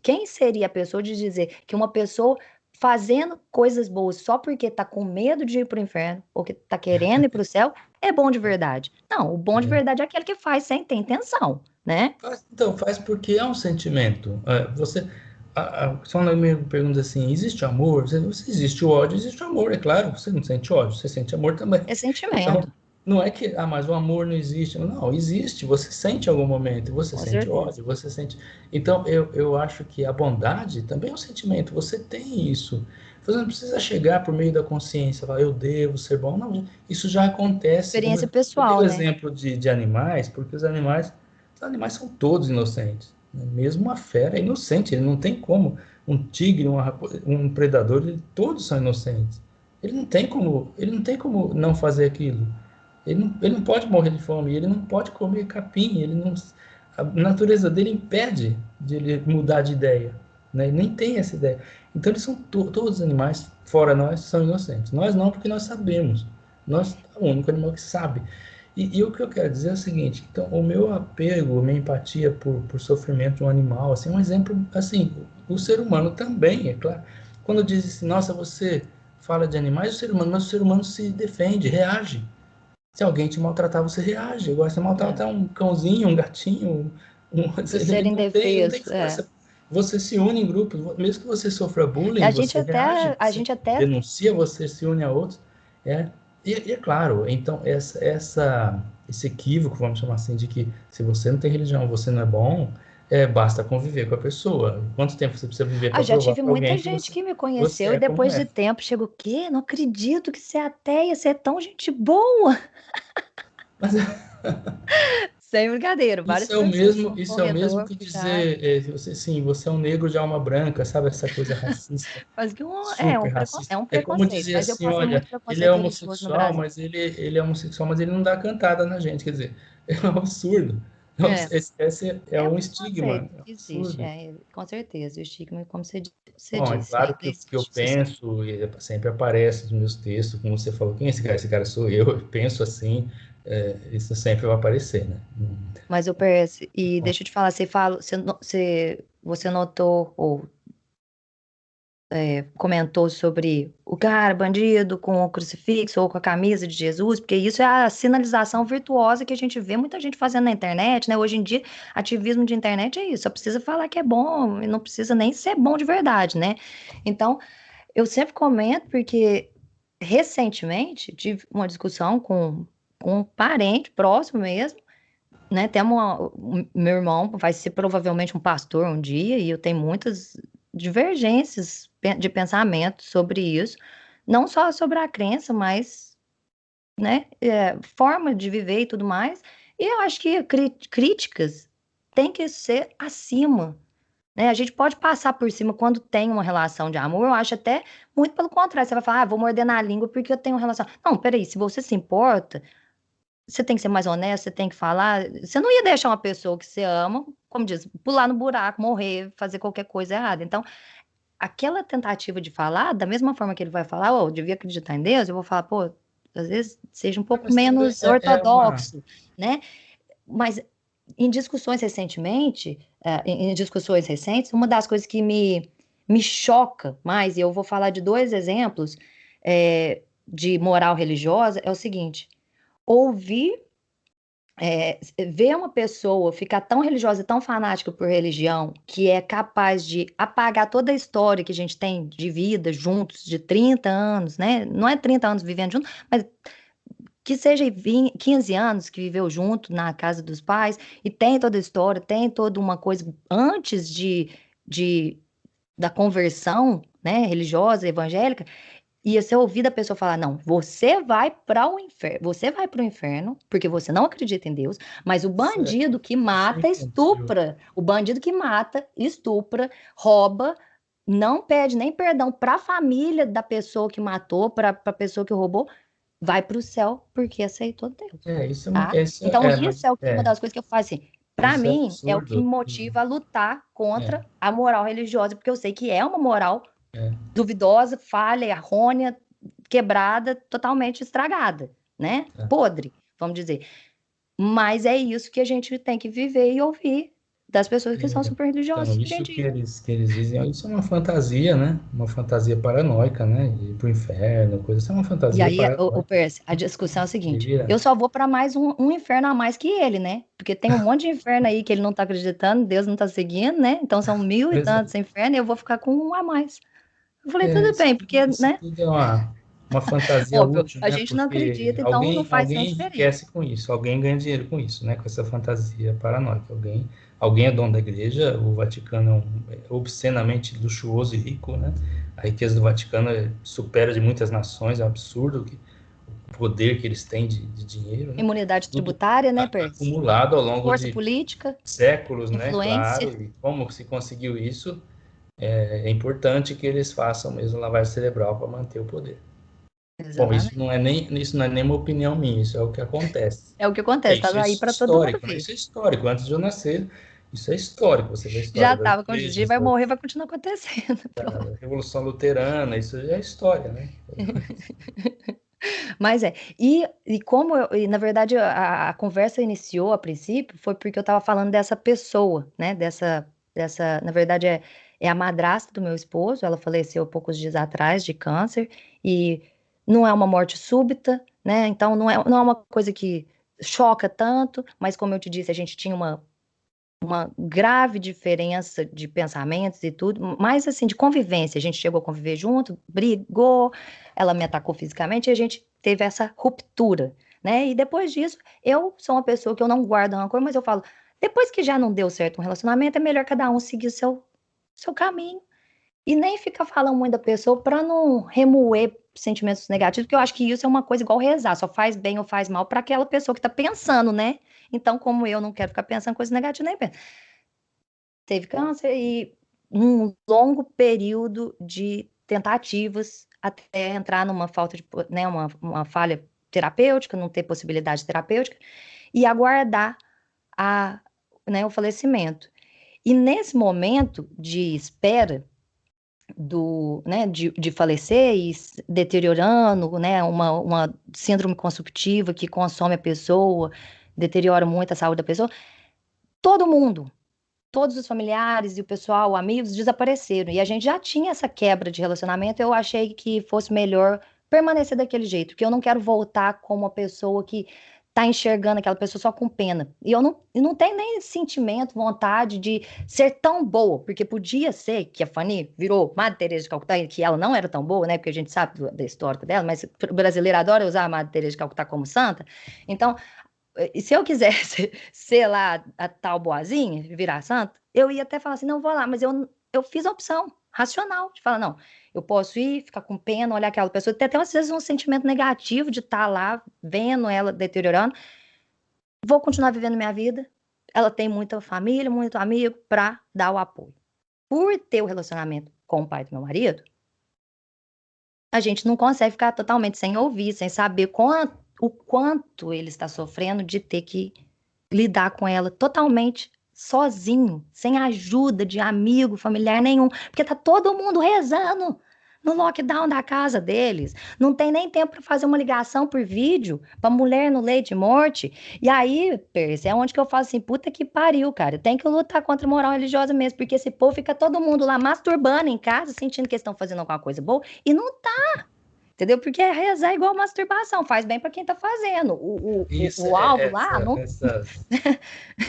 quem seria a pessoa de dizer que uma pessoa fazendo coisas boas só porque tá com medo de ir pro inferno ou que tá querendo ir pro céu é bom de verdade? Não, o bom de é. verdade é aquele que faz sem ter intenção, né? Então, faz porque é um sentimento. Só me pergunta assim, existe amor? Se existe o ódio, existe o amor, é claro. Você não sente ódio, você sente amor também. É Então, sentimento, não é que, mas o amor não existe. Não, existe. Você sente em algum momento, você com sente certeza. ódio, você sente. Então, eu acho que a bondade também é um sentimento. Você tem isso. Você não precisa chegar por meio da consciência, falar, eu devo ser bom. Não, isso já acontece. Experiência Eu dei pessoal, o né? exemplo de animais, porque os animais são todos inocentes, né? Mesmo uma fera é inocente, ele não tem como. Um tigre, um predador, todos são inocentes. Ele não tem como não fazer aquilo. Ele não pode morrer de fome, ele não pode comer capim, ele não, a natureza dele impede de ele mudar de ideia, né? Ele nem tem essa ideia. Então eles são todos os animais, fora nós, são inocentes. Nós não, porque nós sabemos. Nós é o único animal que sabe. E o que eu quero dizer é o seguinte, então, o meu apego, a minha empatia por sofrimento de um animal, assim, é um exemplo, assim, o ser humano também, é claro. Quando diz assim, nossa, você fala de animais, o ser humano, mas o ser humano se defende, reage. Se alguém te maltratar, você reage. Agora, se É. maltratar um cãozinho, um gatinho, Do ser ele não tem indefeso, é. força. Você se une em grupos, mesmo que você sofra bullying, você reage, A você gente até denuncia, você se une a outros. É, e é claro, então, esse equívoco, vamos chamar assim, de que se você não tem religião, você não é bom, basta conviver com a pessoa. Quanto tempo você precisa viver Ah, para já provar tive para muita alguém que gente que me você conheceu e é como depois de é? tempo chega o quê? Não acredito que você é ateia, você é tão gente boa. Mas Sem brincadeira, várias pessoas no isso é o mesmo corredor que ficar. dizer, você é um negro de alma branca, sabe? Essa coisa racista, Mas que super é racista. um É como preconceito, dizer mas eu assim, passei olha, muito preconceito religioso no Brasil. ele é homossexual, mas ele não dá cantada na gente, quer dizer, é um absurdo. É, Esse é é um um preconceito estigma, é um que existe, absurdo. com certeza. O estigma, como você Bom, é disse, claro ainda que o que eu existe. Sociedade. penso e sempre aparece nos meus textos, como você falou, quem é esse cara? Esse cara sou eu, eu penso assim, isso sempre vai aparecer, né? Mas eu penso, e deixa eu te falar, você notou, ou comentou sobre o cara bandido com o crucifixo ou com a camisa de Jesus, porque isso é a sinalização virtuosa que a gente vê muita gente fazendo na internet, né? Hoje em dia, ativismo de internet é isso, só precisa falar que é bom e não precisa nem ser bom de verdade, né? Então, eu sempre comento porque recentemente tive uma discussão com um parente próximo mesmo, né? Meu irmão vai ser provavelmente um pastor um dia, e eu tenho muitas divergências de pensamento sobre isso, não só sobre a crença, mas, né, forma de viver e tudo mais. E eu acho que críticas têm que ser acima, né? A gente pode passar por cima quando tem uma relação de amor, eu acho até muito pelo contrário. Você vai falar, vou morder na língua porque eu tenho uma relação. Não, peraí, se você se importa, você tem que ser mais honesto, você tem que falar. Você não ia deixar uma pessoa que você ama, como diz, pular no buraco, morrer, fazer qualquer coisa errada. Então, aquela tentativa de falar, da mesma forma que ele vai falar, eu devia acreditar em Deus, eu vou falar, pô, às vezes seja um pouco Mas também menos é uma. ortodoxo, né? Mas em discussões recentemente, em discussões recentes, uma das coisas que me choca mais, e eu vou falar de dois exemplos, de moral religiosa, é o seguinte: ouvir, ver uma pessoa ficar tão religiosa, tão fanática por religião, que é capaz de apagar toda a história que a gente tem de vida juntos, de 30 anos, né? Não é 30 anos vivendo juntos, mas que seja 20, 15 anos que viveu junto na casa dos pais, e tem toda a história, tem toda uma coisa antes de da conversão, né, religiosa, evangélica, e você ouvir da pessoa falar, não, você vai para o inferno, você vai para o inferno, porque você não acredita em Deus, mas o bandido que Isso é mata, infantil. estupra, o bandido que mata, estupra, rouba, não pede nem perdão para a família da pessoa que matou, para a pessoa que roubou, vai para o céu porque aceitou Deus, Isso é uma. tá? Então, Mas isso é uma das coisas que eu faço assim. Para isso é mim, é o que me absurdo. motiva a lutar É, contra a moral religiosa, porque eu sei que é uma moral é, duvidosa, falha, errônea, quebrada, totalmente estragada, né? é. Podre, vamos dizer. Mas é isso que a gente tem que viver e ouvir das pessoas que são super Então, religiosas hoje em isso dia. que eles dizem, ó, isso é uma fantasia, né? Uma fantasia paranoica, né? Ir pro inferno, coisa. Isso é uma E fantasia aí, o paranoica. Percy, a discussão é o seguinte: eu Delirante. só vou para mais um inferno a mais que ele, né? Porque tem um monte de inferno aí que ele não tá acreditando, Deus não tá seguindo, né? Então são mil e Pois é. tantos infernos e eu vou ficar com um a mais. Eu falei, tudo Isso, bem, porque, isso né? tudo é uma fantasia Óbvio, útil, a né? gente não Porque acredita, então não faz nem alguém diferença. enriquece com isso, alguém ganha dinheiro com isso, né? Com essa fantasia paranoica. Alguém é dono da igreja, o Vaticano é obscenamente luxuoso e rico, né? A riqueza do Vaticano supera de muitas nações, é um absurdo o poder que eles têm de dinheiro, né? Imunidade Tudo tributária, né, Percy? acumulado ao longo Força de política, séculos, né? influência. Claro, e como se conseguiu isso, é importante que eles façam mesmo lavagem cerebral para manter o poder. Bom, Exatamente. isso não é nem uma opinião minha, isso é o que acontece. É o que acontece, tá Isso é aí para todo mundo histórico, né? ver. Isso é histórico. Antes de eu nascer, isso é histórico. Você vê a Já história das estava acontecendo, igrejas, vai da morrer, vai continuar acontecendo. Pronto. Revolução Luterana, isso é história, né? Mas e na verdade a conversa iniciou a princípio foi porque eu estava falando dessa pessoa, né? Na verdade é a madrasta do meu esposo, ela faleceu poucos dias atrás de câncer, e não é uma morte súbita, né? Então não é uma coisa que choca tanto, mas como eu te disse, a gente tinha uma grave diferença de pensamentos e tudo, mas assim, de convivência. A gente chegou a conviver junto, brigou, ela me atacou fisicamente e a gente teve essa ruptura, né? E depois disso, eu sou uma pessoa que eu não guardo rancor, mas eu falo, depois que já não deu certo um relacionamento, é melhor cada um seguir o seu caminho e nem ficar falando muito da pessoa para não remoer sentimentos negativos, porque eu acho que isso é uma coisa igual rezar, só faz bem ou faz mal para aquela pessoa que tá pensando, né? Então, como eu não quero ficar pensando coisa negativa, nem penso. Teve câncer e um longo período de tentativas até entrar numa falta de, né, uma falha terapêutica, não ter possibilidade terapêutica, e aguardar a, né, o falecimento. E nesse momento de espera né, de falecer e deteriorando, né, uma síndrome consumptiva que consome a pessoa, deteriora muito a saúde da pessoa, todo mundo, todos os familiares e o pessoal, amigos, desapareceram. E a gente já tinha essa quebra de relacionamento. Eu achei que fosse melhor permanecer daquele jeito, porque eu não quero voltar como uma pessoa que tá enxergando aquela pessoa só com pena. E eu não tenho nem sentimento, vontade de ser tão boa, porque podia ser que a Fanny virou Madre Teresa de Calcutá, que ela não era tão boa, né? Porque a gente sabe da história dela, mas o brasileiro adora usar a Madre Teresa de Calcutá como santa. Então, se eu quisesse ser lá a tal boazinha, virar santa, eu ia até falar assim, não vou lá, mas eu fiz a opção racional de falar, não, eu posso ir, ficar com pena, olhar aquela pessoa, ter até às vezes um sentimento negativo de estar lá, vendo ela deteriorando, vou continuar vivendo minha vida, ela tem muita família, muito amigo, para dar o apoio. Por ter o relacionamento com o pai do meu marido, a gente não consegue ficar totalmente sem ouvir, sem saber o quanto ele está sofrendo de ter que lidar com ela totalmente sozinho, sem ajuda de amigo, familiar nenhum, porque tá todo mundo rezando no lockdown da casa deles. Não tem nem tempo para fazer uma ligação por vídeo para mulher no leite de morte. E aí, Percy, é onde que eu falo assim, puta que pariu, cara. Tem que lutar contra a moral religiosa mesmo, porque esse povo fica todo mundo lá masturbando em casa, sentindo que eles estão fazendo alguma coisa boa, e não tá. Entendeu? Porque rezar é igual masturbação, faz bem para quem tá fazendo. Isso, O alvo lá, não. essas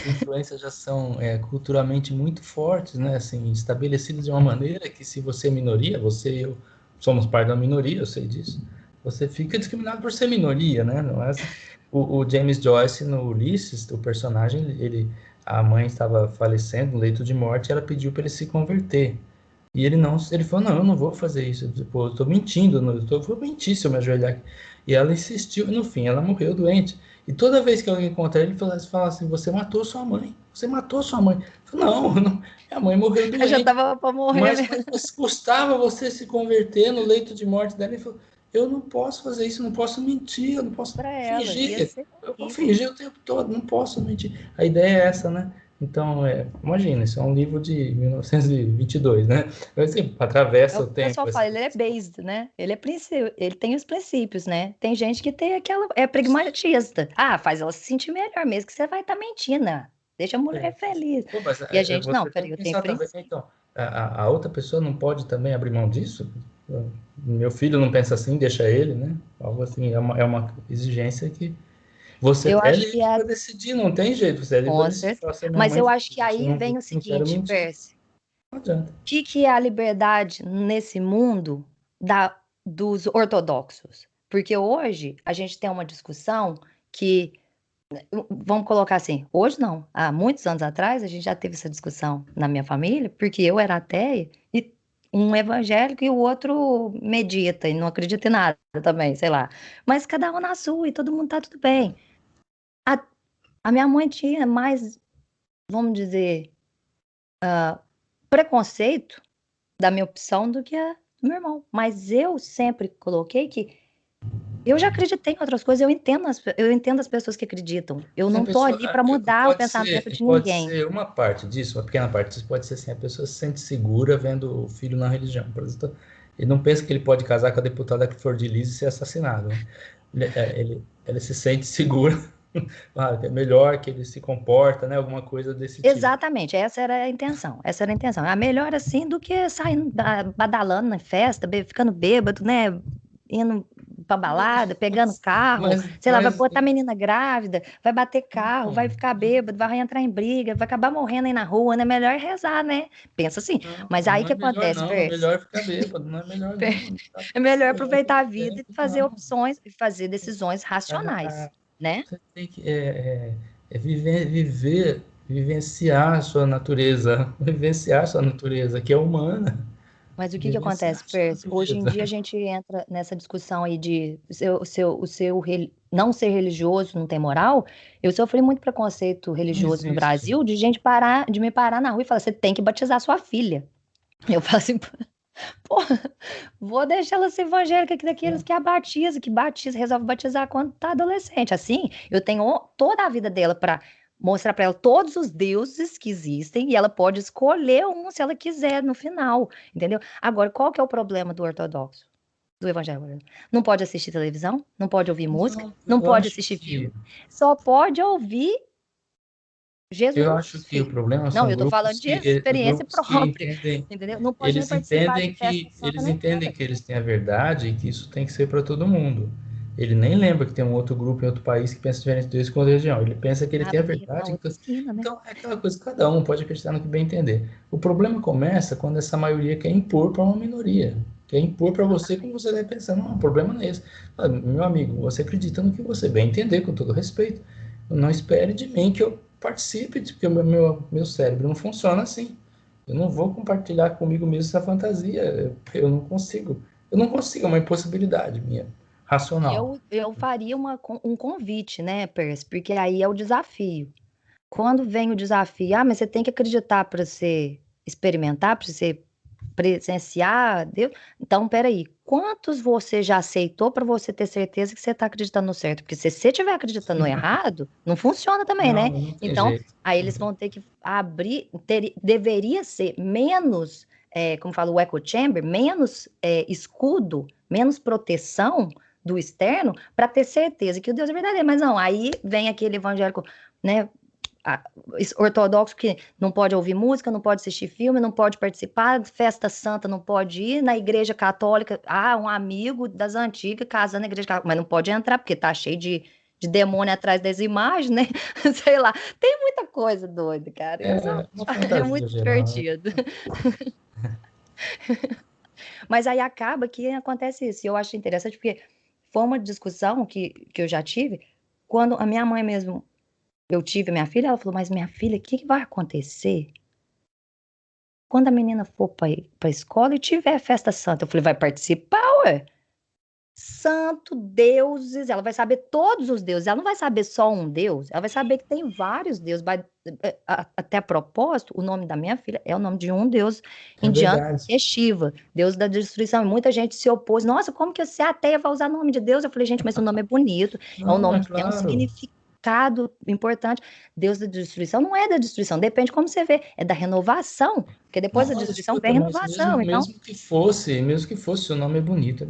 influências já são culturalmente muito fortes, né? Assim, estabelecidas de uma maneira que se você é minoria, você e eu somos parte da minoria, eu sei disso, você fica discriminado por ser minoria, né? Não é assim. O James Joyce, no Ulisses, o personagem, a mãe estava falecendo no leito de morte e ela pediu para ele se converter. E ele falou, não, eu não vou fazer isso, tipo, eu tô mentindo, eu vou mentir se eu me ajoelhar aqui. E ela insistiu, e no fim ela morreu doente. E toda vez que alguém encontra ele, fala assim, você matou sua mãe, você matou sua mãe. Eu falo, não, minha mãe morreu doente. Eu já tava para morrer mesmo. Mas custava você se converter no leito de morte dela. Ele falou, eu não posso fazer isso, eu não posso mentir, eu não posso Para ela, ia fingir. ser Eu vou horrível. fingir o tempo todo, não posso mentir. A ideia é essa, né? Então, imagina, isso é um livro de 1922, né? Assim, É atravessa o o que o pessoal tempo. fala, Assim. ele é based, né? Ele tem os princípios, né? Tem gente que tem aquela, é pragmatista. Ah, faz ela se sentir melhor mesmo, que você vai estar mentindo. Né? Deixa a mulher feliz. Pô, mas E a gente, não, você tem peraí, que eu tenho pensar também, princípio. então, a outra pessoa não pode também abrir mão disso? Meu filho não pensa assim, deixa ele, né? Algo assim, é uma exigência que você Eu é acho que livre é, para decidir, não tem jeito, você é livre para com decidir. certeza. Falar assim, minha Mas mãe eu fez acho que isso, aí vem o não quero seguinte, mentir, Percy. não adianta. Que é a liberdade nesse mundo dos ortodoxos? Porque hoje a gente tem uma discussão que, vamos colocar assim, hoje não, há muitos anos atrás a gente já teve essa discussão na minha família, porque eu era ateia e um evangélico e o outro medita e não acredita em nada também, sei lá. Mas cada um na sua e todo mundo tá tudo bem. A, a minha mãe tinha mais, vamos dizer, preconceito da minha opção do que a do meu irmão. Mas eu sempre coloquei que eu já acreditei em outras coisas, eu entendo as pessoas que acreditam. Eu Se a não tô pessoa ali para mudar o pensamento de pode ninguém. ser uma parte disso, uma pequena parte disso pode ser assim, a pessoa se sente segura vendo o filho na religião, por exemplo. Ele não pensa que ele pode casar com a deputada Flor de Lis e ser assassinado, né? Ele se sente seguro, ah, é melhor que ele se comporta, né? Alguma coisa desse tipo. Exatamente, essa era a intenção. Essa era a intenção. É melhor assim do que saindo badalando na festa, ficando bêbado, né? Indo pra balada, pegando carro, sei lá, vai Mas botar a menina grávida, vai bater carro, vai ficar bêbado, vai entrar em briga, vai acabar morrendo aí na rua, né? Melhor rezar, né? Pensa assim. Mas aí não que é melhor acontece, não, é Percy? melhor ficar bêbado, não é melhor não. Tá É melhor perdendo aproveitar a vida e tempo, fazer não. opções e fazer decisões racionais, né? Você tem que vivenciar a sua natureza, vivenciar a sua natureza, que é humana, Mas o que que vivenciar acontece, a sua Percy? Hoje em natureza. dia a gente entra nessa discussão aí de não ser religioso não tem moral. Eu sofri muito preconceito Não religioso no existe. Brasil, de gente de me parar na rua e falar, você tem que batizar sua filha. Eu falo assim, pô, vou deixar ela ser evangélica que daqueles que batiza, resolve batizar quando tá adolescente. Assim, eu tenho toda a vida dela para mostrar para ela todos os deuses que existem e ela pode escolher um se ela quiser no final, entendeu? Agora, qual que é o problema do ortodoxo? Do evangélico? Não pode assistir televisão, não pode ouvir música, não Eu pode acho assistir que filme, só pode ouvir eu acho Jesus, que o filho. problema Não, são eu tô falando de experiência grupos que própria, entendem, entendeu? Não pode nem participar de festa santa eles nem entendem nada. que eles têm a verdade e que isso tem que ser para todo mundo. Ele nem lembra que tem um outro grupo em outro país que pensa diferente dele com outra religião. Ele pensa que ele tem a Abrir na verdade. outra Então, esquina, né? então, é aquela coisa, cada um pode acreditar no que bem entender. O problema começa quando essa maioria quer impor para uma minoria. Quer impor para você como você deve pensar. Não, o problema não é esse. Ah, meu amigo, você acredita no que você bem entender, com todo respeito. Não espere de mim que eu participe, porque o meu cérebro não funciona assim. Eu não vou compartilhar comigo mesmo essa fantasia. Eu não consigo. Eu não consigo, é uma impossibilidade minha, E racional. eu faria um convite, né, Percy? Porque aí é o desafio. Quando vem o desafio, mas você tem que acreditar para você experimentar, para você presenciar Deus. Então, peraí, quantos você já aceitou para você ter certeza que você está acreditando no certo? Porque se você estiver acreditando no errado, não funciona também, né? Não, não tem Então, jeito. aí eles vão ter que abrir, deveria ser menos, como fala o echo chamber, menos escudo, menos proteção do externo, para ter certeza que o Deus é verdadeiro. Mas não, aí vem aquele evangélico, né, ortodoxo que não pode ouvir música, não pode assistir filme, não pode participar, festa santa não pode ir, na igreja católica, um amigo das antigas casando na igreja católica, mas não pode entrar porque tá cheio de demônio atrás das imagens, né? Sei lá, tem muita coisa doida, cara. É uma É fantasia muito geral. divertido. Mas aí acaba que acontece isso. E eu acho interessante porque foi uma discussão que eu já tive quando a minha mãe mesmo, eu tive minha filha, ela falou, mas minha filha, o que que vai acontecer quando a menina for para a escola e tiver festa santa? Eu falei, vai participar, ué? Santo, deuses, ela vai saber todos os deuses, ela não vai saber só um deus, ela vai saber que tem vários deuses. Até a propósito, o nome da minha filha é o nome de um deus É indiano, verdade. que é Shiva, deus da destruição. E muita gente se opôs. Nossa, como que você ateia vai usar o nome de Deus? Eu falei, gente, mas o nome é bonito, é um Não, nome é que tem um claro. significado importante. Deus da destruição não é da destruição, depende de como você vê, é da renovação, porque depois Não, da mas destruição escuta, vem mas mesmo, renovação. Então, mesmo que fosse, o nome é bonito,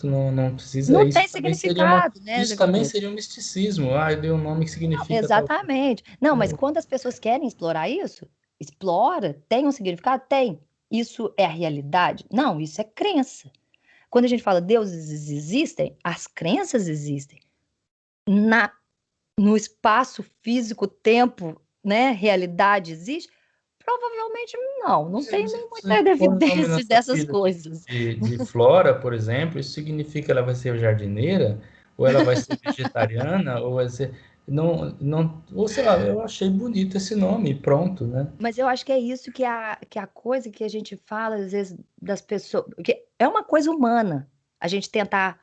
não precisa, não tem significado, né, isso também Bonito? seria um misticismo. Ah, eu dei um nome que Não, significa tal coisa. exatamente. Não, mas É, quando as pessoas querem explorar isso, explora, tem um significado? Tem. Isso é a realidade? Não, isso é crença. Quando a gente fala deuses existem, as crenças existem. Na, no espaço físico, tempo, né, realidade existe? Provavelmente não, não tem nem se você muita põe o nome na evidência sua dessas filha coisas. de Flora, por exemplo, isso significa que ela vai ser jardineira, ou ela vai ser vegetariana, ou vai ser. Ou sei lá, eu achei bonito esse nome, e pronto, né? Mas eu acho que é isso que é a coisa que a gente fala, às vezes, das pessoas. Porque é uma coisa humana a gente tentar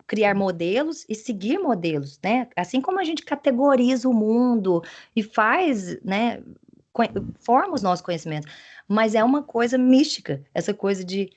criar modelos e seguir modelos, né? Assim como a gente categoriza o mundo e faz, né? Forma os nossos conhecimentos. Mas é uma coisa mística, essa coisa de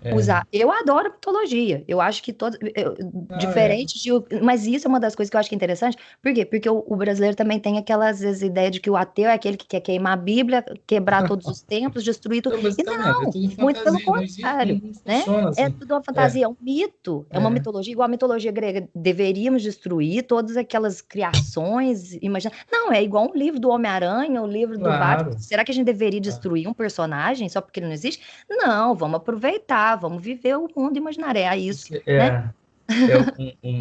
É. usar. Eu adoro mitologia. Eu acho que todo Ah, é. diferente de, mas isso é uma das coisas que eu acho que é interessante. Por quê? Porque o brasileiro também tem aquelas às vezes, ideia de que o ateu é aquele que quer queimar a Bíblia, quebrar todos os templos, destruir tudo. Então, mas E tá vendo? É não, tudo muito pelo fantasia, não existe, contrário, não né? funciona É assim. tudo uma É, fantasia, é um mito, é uma é, mitologia, igual a mitologia grega. Deveríamos destruir todas aquelas criações, imagina. Não, é igual um livro do Homem-Aranha, o livro do Batman. claro. Será que a gente deveria Ah, destruir um personagem só porque ele não existe? Não, vamos aproveitar, vamos viver o mundo imaginário. É isso, né?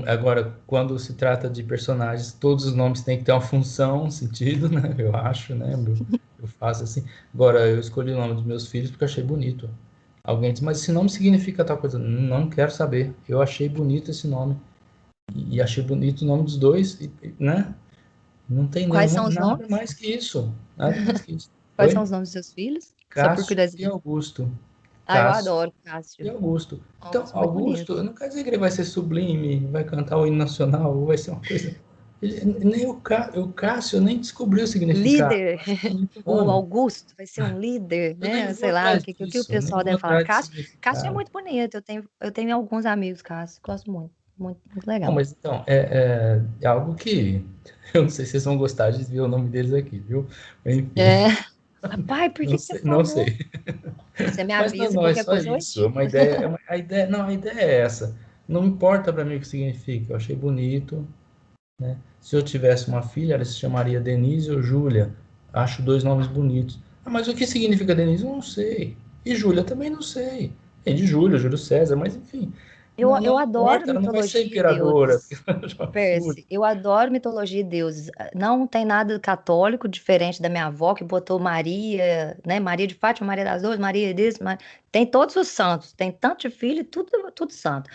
agora, quando se trata de personagens, todos os nomes têm que ter uma função, um sentido, né? Eu acho, né? Eu faço assim. Agora, eu escolhi o nome dos meus filhos porque eu achei bonito. Alguém diz, mas esse nome significa tal coisa. Não quero saber. Eu achei bonito esse nome. E achei bonito o nome dos dois, né? Não tem Quais nenhuma, são os nada nomes? mais que isso. Nada mais que isso. Quais são Oi? os nomes dos seus filhos? Só por Cássio e curiosidade. Augusto. Ah, eu Cássio adoro e Cássio. Augusto. Então, Nomes muito Augusto, bonitos. não quer dizer que ele vai ser sublime, vai cantar o hino nacional, ou vai ser uma coisa. Nem o Cássio nem descobriu o significado. Líder, Acho bonito o o nome. Augusto vai ser um líder, Eu nem né? vou Sei lá, atrás o que o disso, eu nem pessoal vou deve falar. atrás de Cássio é significado. muito bonito. Eu tenho alguns amigos, Cássio. Gosto muito. Muito, muito Não, legal. mas então, é algo que eu não sei se vocês vão gostar de ver o nome deles aqui, viu? Enfim, É. Rapaz, por que não que você sei, não falou? sei. Você me Mas não, avisa, não é qualquer só coisa eu isso. edito. A ideia, não, a ideia é essa. Não importa para mim o que significa. Eu achei bonito, né? Se eu tivesse uma filha, ela se chamaria Denise ou Júlia. Acho dois nomes bonitos. Ah, mas o que significa Denise? Eu não sei. E Júlia também não sei. Tem de Júlio, Júlio César, mas enfim. Eu não adoro importa, ela não vai ser mitologia e imperadora. deuses. Percy, eu adoro mitologia e deuses. Não tem nada católico diferente da minha avó, que botou Maria, né? Maria de Fátima, Maria das Dores, Maria disso. Tem todos os santos, tem tanto de filho, tudo santo.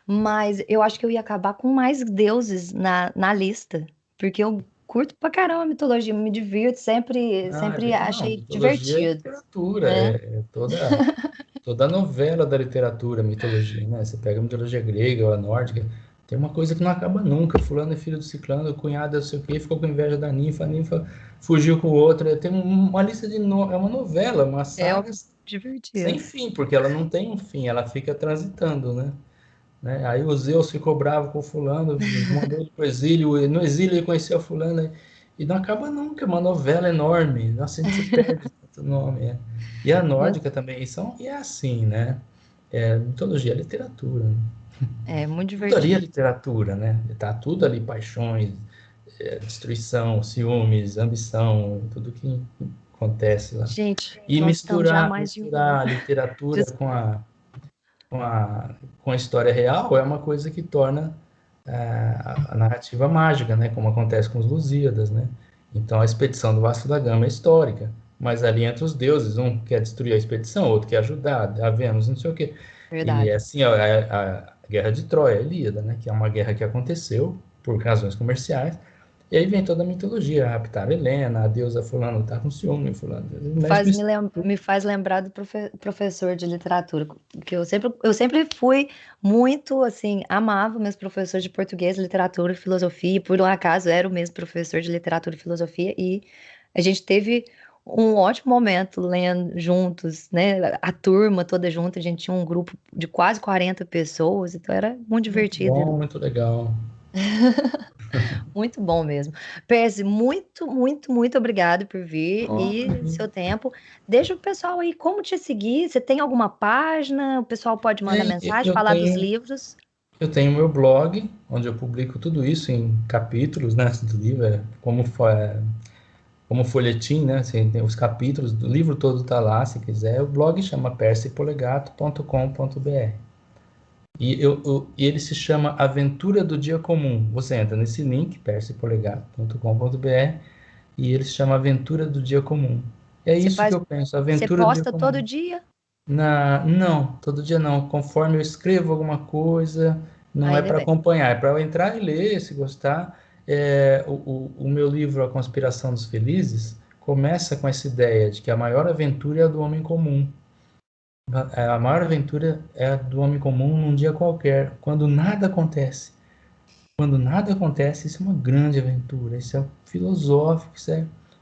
Mas eu acho que eu ia acabar com mais deuses na lista, porque eu curto pra caramba a mitologia, me divirto, Ah, sempre não, achei mitologia é divertido, literatura, né? é toda a novela da literatura, mitologia, né? Você pega a mitologia grega ou a nórdica, tem uma coisa que não acaba nunca. Fulano é filho do ciclano, o cunhado é não sei o quê, ficou com inveja da ninfa, a ninfa fugiu com o outro. Tem uma lista de... É uma novela, uma É saga sem divertido. fim, porque ela não tem um fim, ela fica transitando, né? Aí o Zeus ficou bravo com o fulano, mandou ele pro exílio, e no exílio ele conheceu a fulana, e não acaba nunca, é uma novela enorme. Nossa, a gente se perde tanto nome. E a nórdica também, e é assim, né? Mitologia é literatura, né? É muito Tudo ali é divertido. literatura, né? Tá tudo ali, paixões, destruição, ciúmes, ambição, tudo que acontece lá. Gente, E nós estamos já há misturar, mais de 1 hora. misturar a literatura Des- com a história real é uma coisa que torna a narrativa mágica, né? Como acontece com os Lusíadas, né? Então a expedição do Vasco da Gama é histórica, mas ali entre os deuses, um quer destruir a expedição, outro quer ajudar, a Vênus, não sei o quê. E Verdade. assim, a Guerra de Troia, a Ilíada, né? Que é uma guerra que aconteceu por razões comerciais, e aí vem toda a mitologia, raptar Helena, a deusa fulano tá com ciúme, fulano, mexe com isso. Me faz lembrar do professor de literatura, que eu sempre fui muito, assim, amava meus professores de português, literatura e filosofia, por um acaso era o mesmo professor de literatura e filosofia, e a gente teve um ótimo momento lendo juntos, né? A turma toda junta, a gente tinha um grupo de quase 40 pessoas, então era muito Muito divertido. bom, muito legal. Muito bom mesmo. Percy, muito obrigado por vir Oh, e seu tempo. Deixa o pessoal aí como te seguir. Você tem alguma página? O pessoal pode mandar mensagem, eu falar dos tenho livros. Eu tenho meu blog, onde eu publico tudo isso em capítulos, né, do livro, como folhetim, né, assim, tem os capítulos do livro todo tá lá, se quiser. O blog chama percipolegato.com.br. E ele se chama Aventura do Dia Comum. Você entra nesse link, percipolegato.com.br, e ele se chama Aventura do Dia Comum. É Você isso que faz, eu penso, você Aventura do Dia posta todo Comum. dia? Não, todo dia não. Conforme eu escrevo alguma coisa, não é Aí para depende. acompanhar, é para eu entrar e ler, se gostar. O meu livro, A Conspiração dos Felizes, começa com essa ideia de que a maior aventura é a do homem comum. A maior aventura é a do homem comum num dia qualquer, quando nada acontece. Quando nada acontece, isso é uma grande aventura, isso é filosófico,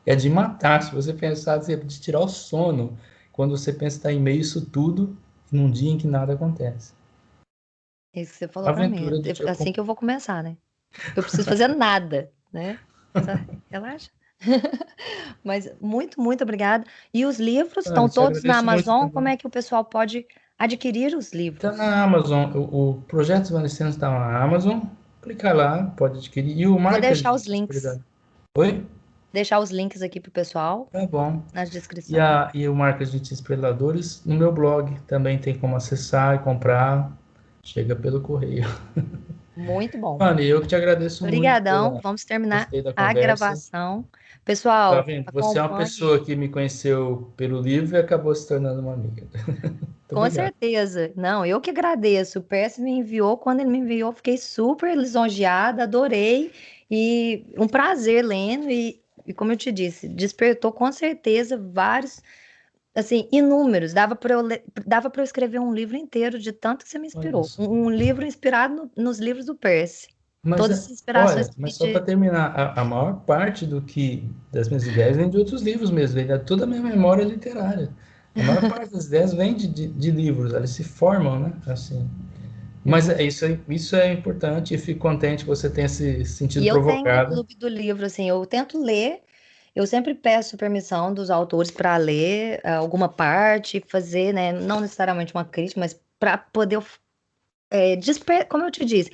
é de matar. Se você pensar, de tirar o sono, quando você pensa que está em meio a isso tudo, num dia em que nada acontece. Isso que você falou pra mim. Aventura do dia É comum. assim que eu vou começar, né? Eu preciso fazer nada, né? Só relaxa. Mas muito obrigada. E os livros Ah, estão eu te todos na agradeço muito Amazon? Como também. é que o pessoal pode adquirir os Está livros? na Amazon, o Projeto Desvanecendo está na Amazon, clica lá, pode adquirir. E o Vou Marcas deixar de os links. Prosperidade. Oi? Deixar os links aqui pro pessoal Tá bom. na E, descrição. e o Marcas de Despregadores, no meu blog, também tem como acessar e comprar. Chega pelo correio. Muito bom. Mano, eu que te agradeço muito Obrigadão. Vamos terminar gostei da a conversa. gravação. Tá Pessoal, vendo? Você é uma acompanhe. pessoa que me conheceu pelo livro e acabou se tornando uma amiga. Muito Com obrigado. certeza. Não, eu que agradeço. O PS me enviou. Quando ele me enviou, fiquei super lisonjeada, adorei. E um prazer lendo. E como eu te disse, despertou com certeza vários, assim, inúmeros. Dava para eu escrever um livro inteiro de tanto que você me Olha inspirou. só. Um livro inspirado nos livros do Percy. Mas, Todas as inspirações olha, que mas só para terminar, a maior parte das minhas ideias vem de outros livros mesmo, vem de toda a minha memória literária. A maior parte das ideias vem de livros, elas se formam, né? Assim. Mas Uhum. isso é importante e fico contente que você tenha se E sentido eu tenho o provocada. clube do livro, assim, eu tento ler, eu sempre peço permissão dos autores para ler alguma parte, fazer, né, não necessariamente uma crítica, mas para poder, como eu te disse,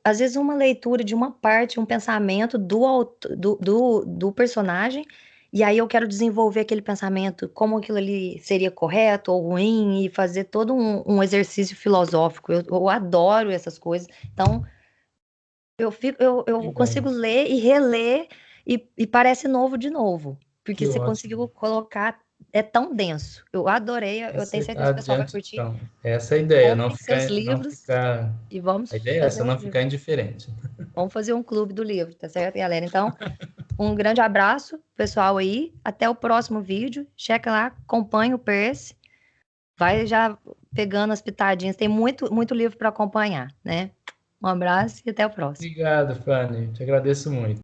às vezes uma leitura de uma parte, um pensamento do personagem, E aí eu quero desenvolver aquele pensamento, como aquilo ali seria correto ou ruim, e fazer todo um exercício filosófico. Eu adoro essas coisas. Então, eu Legal. consigo ler e reler e parece novo de novo, porque Que você ótimo. conseguiu colocar, é tão denso. Eu adorei, eu tenho Você certeza está que o pessoal vai adiante, curtir. então. Essa é a ideia, Comprem seus não livros ficar. e vamos A ideia é fazer essa, um não livro. ficar indiferente. Vamos fazer um clube do livro, tá certo, galera? Então, um grande abraço, pessoal aí. Até o próximo vídeo. Checa lá, acompanha o Perse. Vai já pegando as pitadinhas. Tem muito, muito livro para acompanhar, né? Um abraço e até o próximo. Obrigado, Fanny. Te agradeço muito.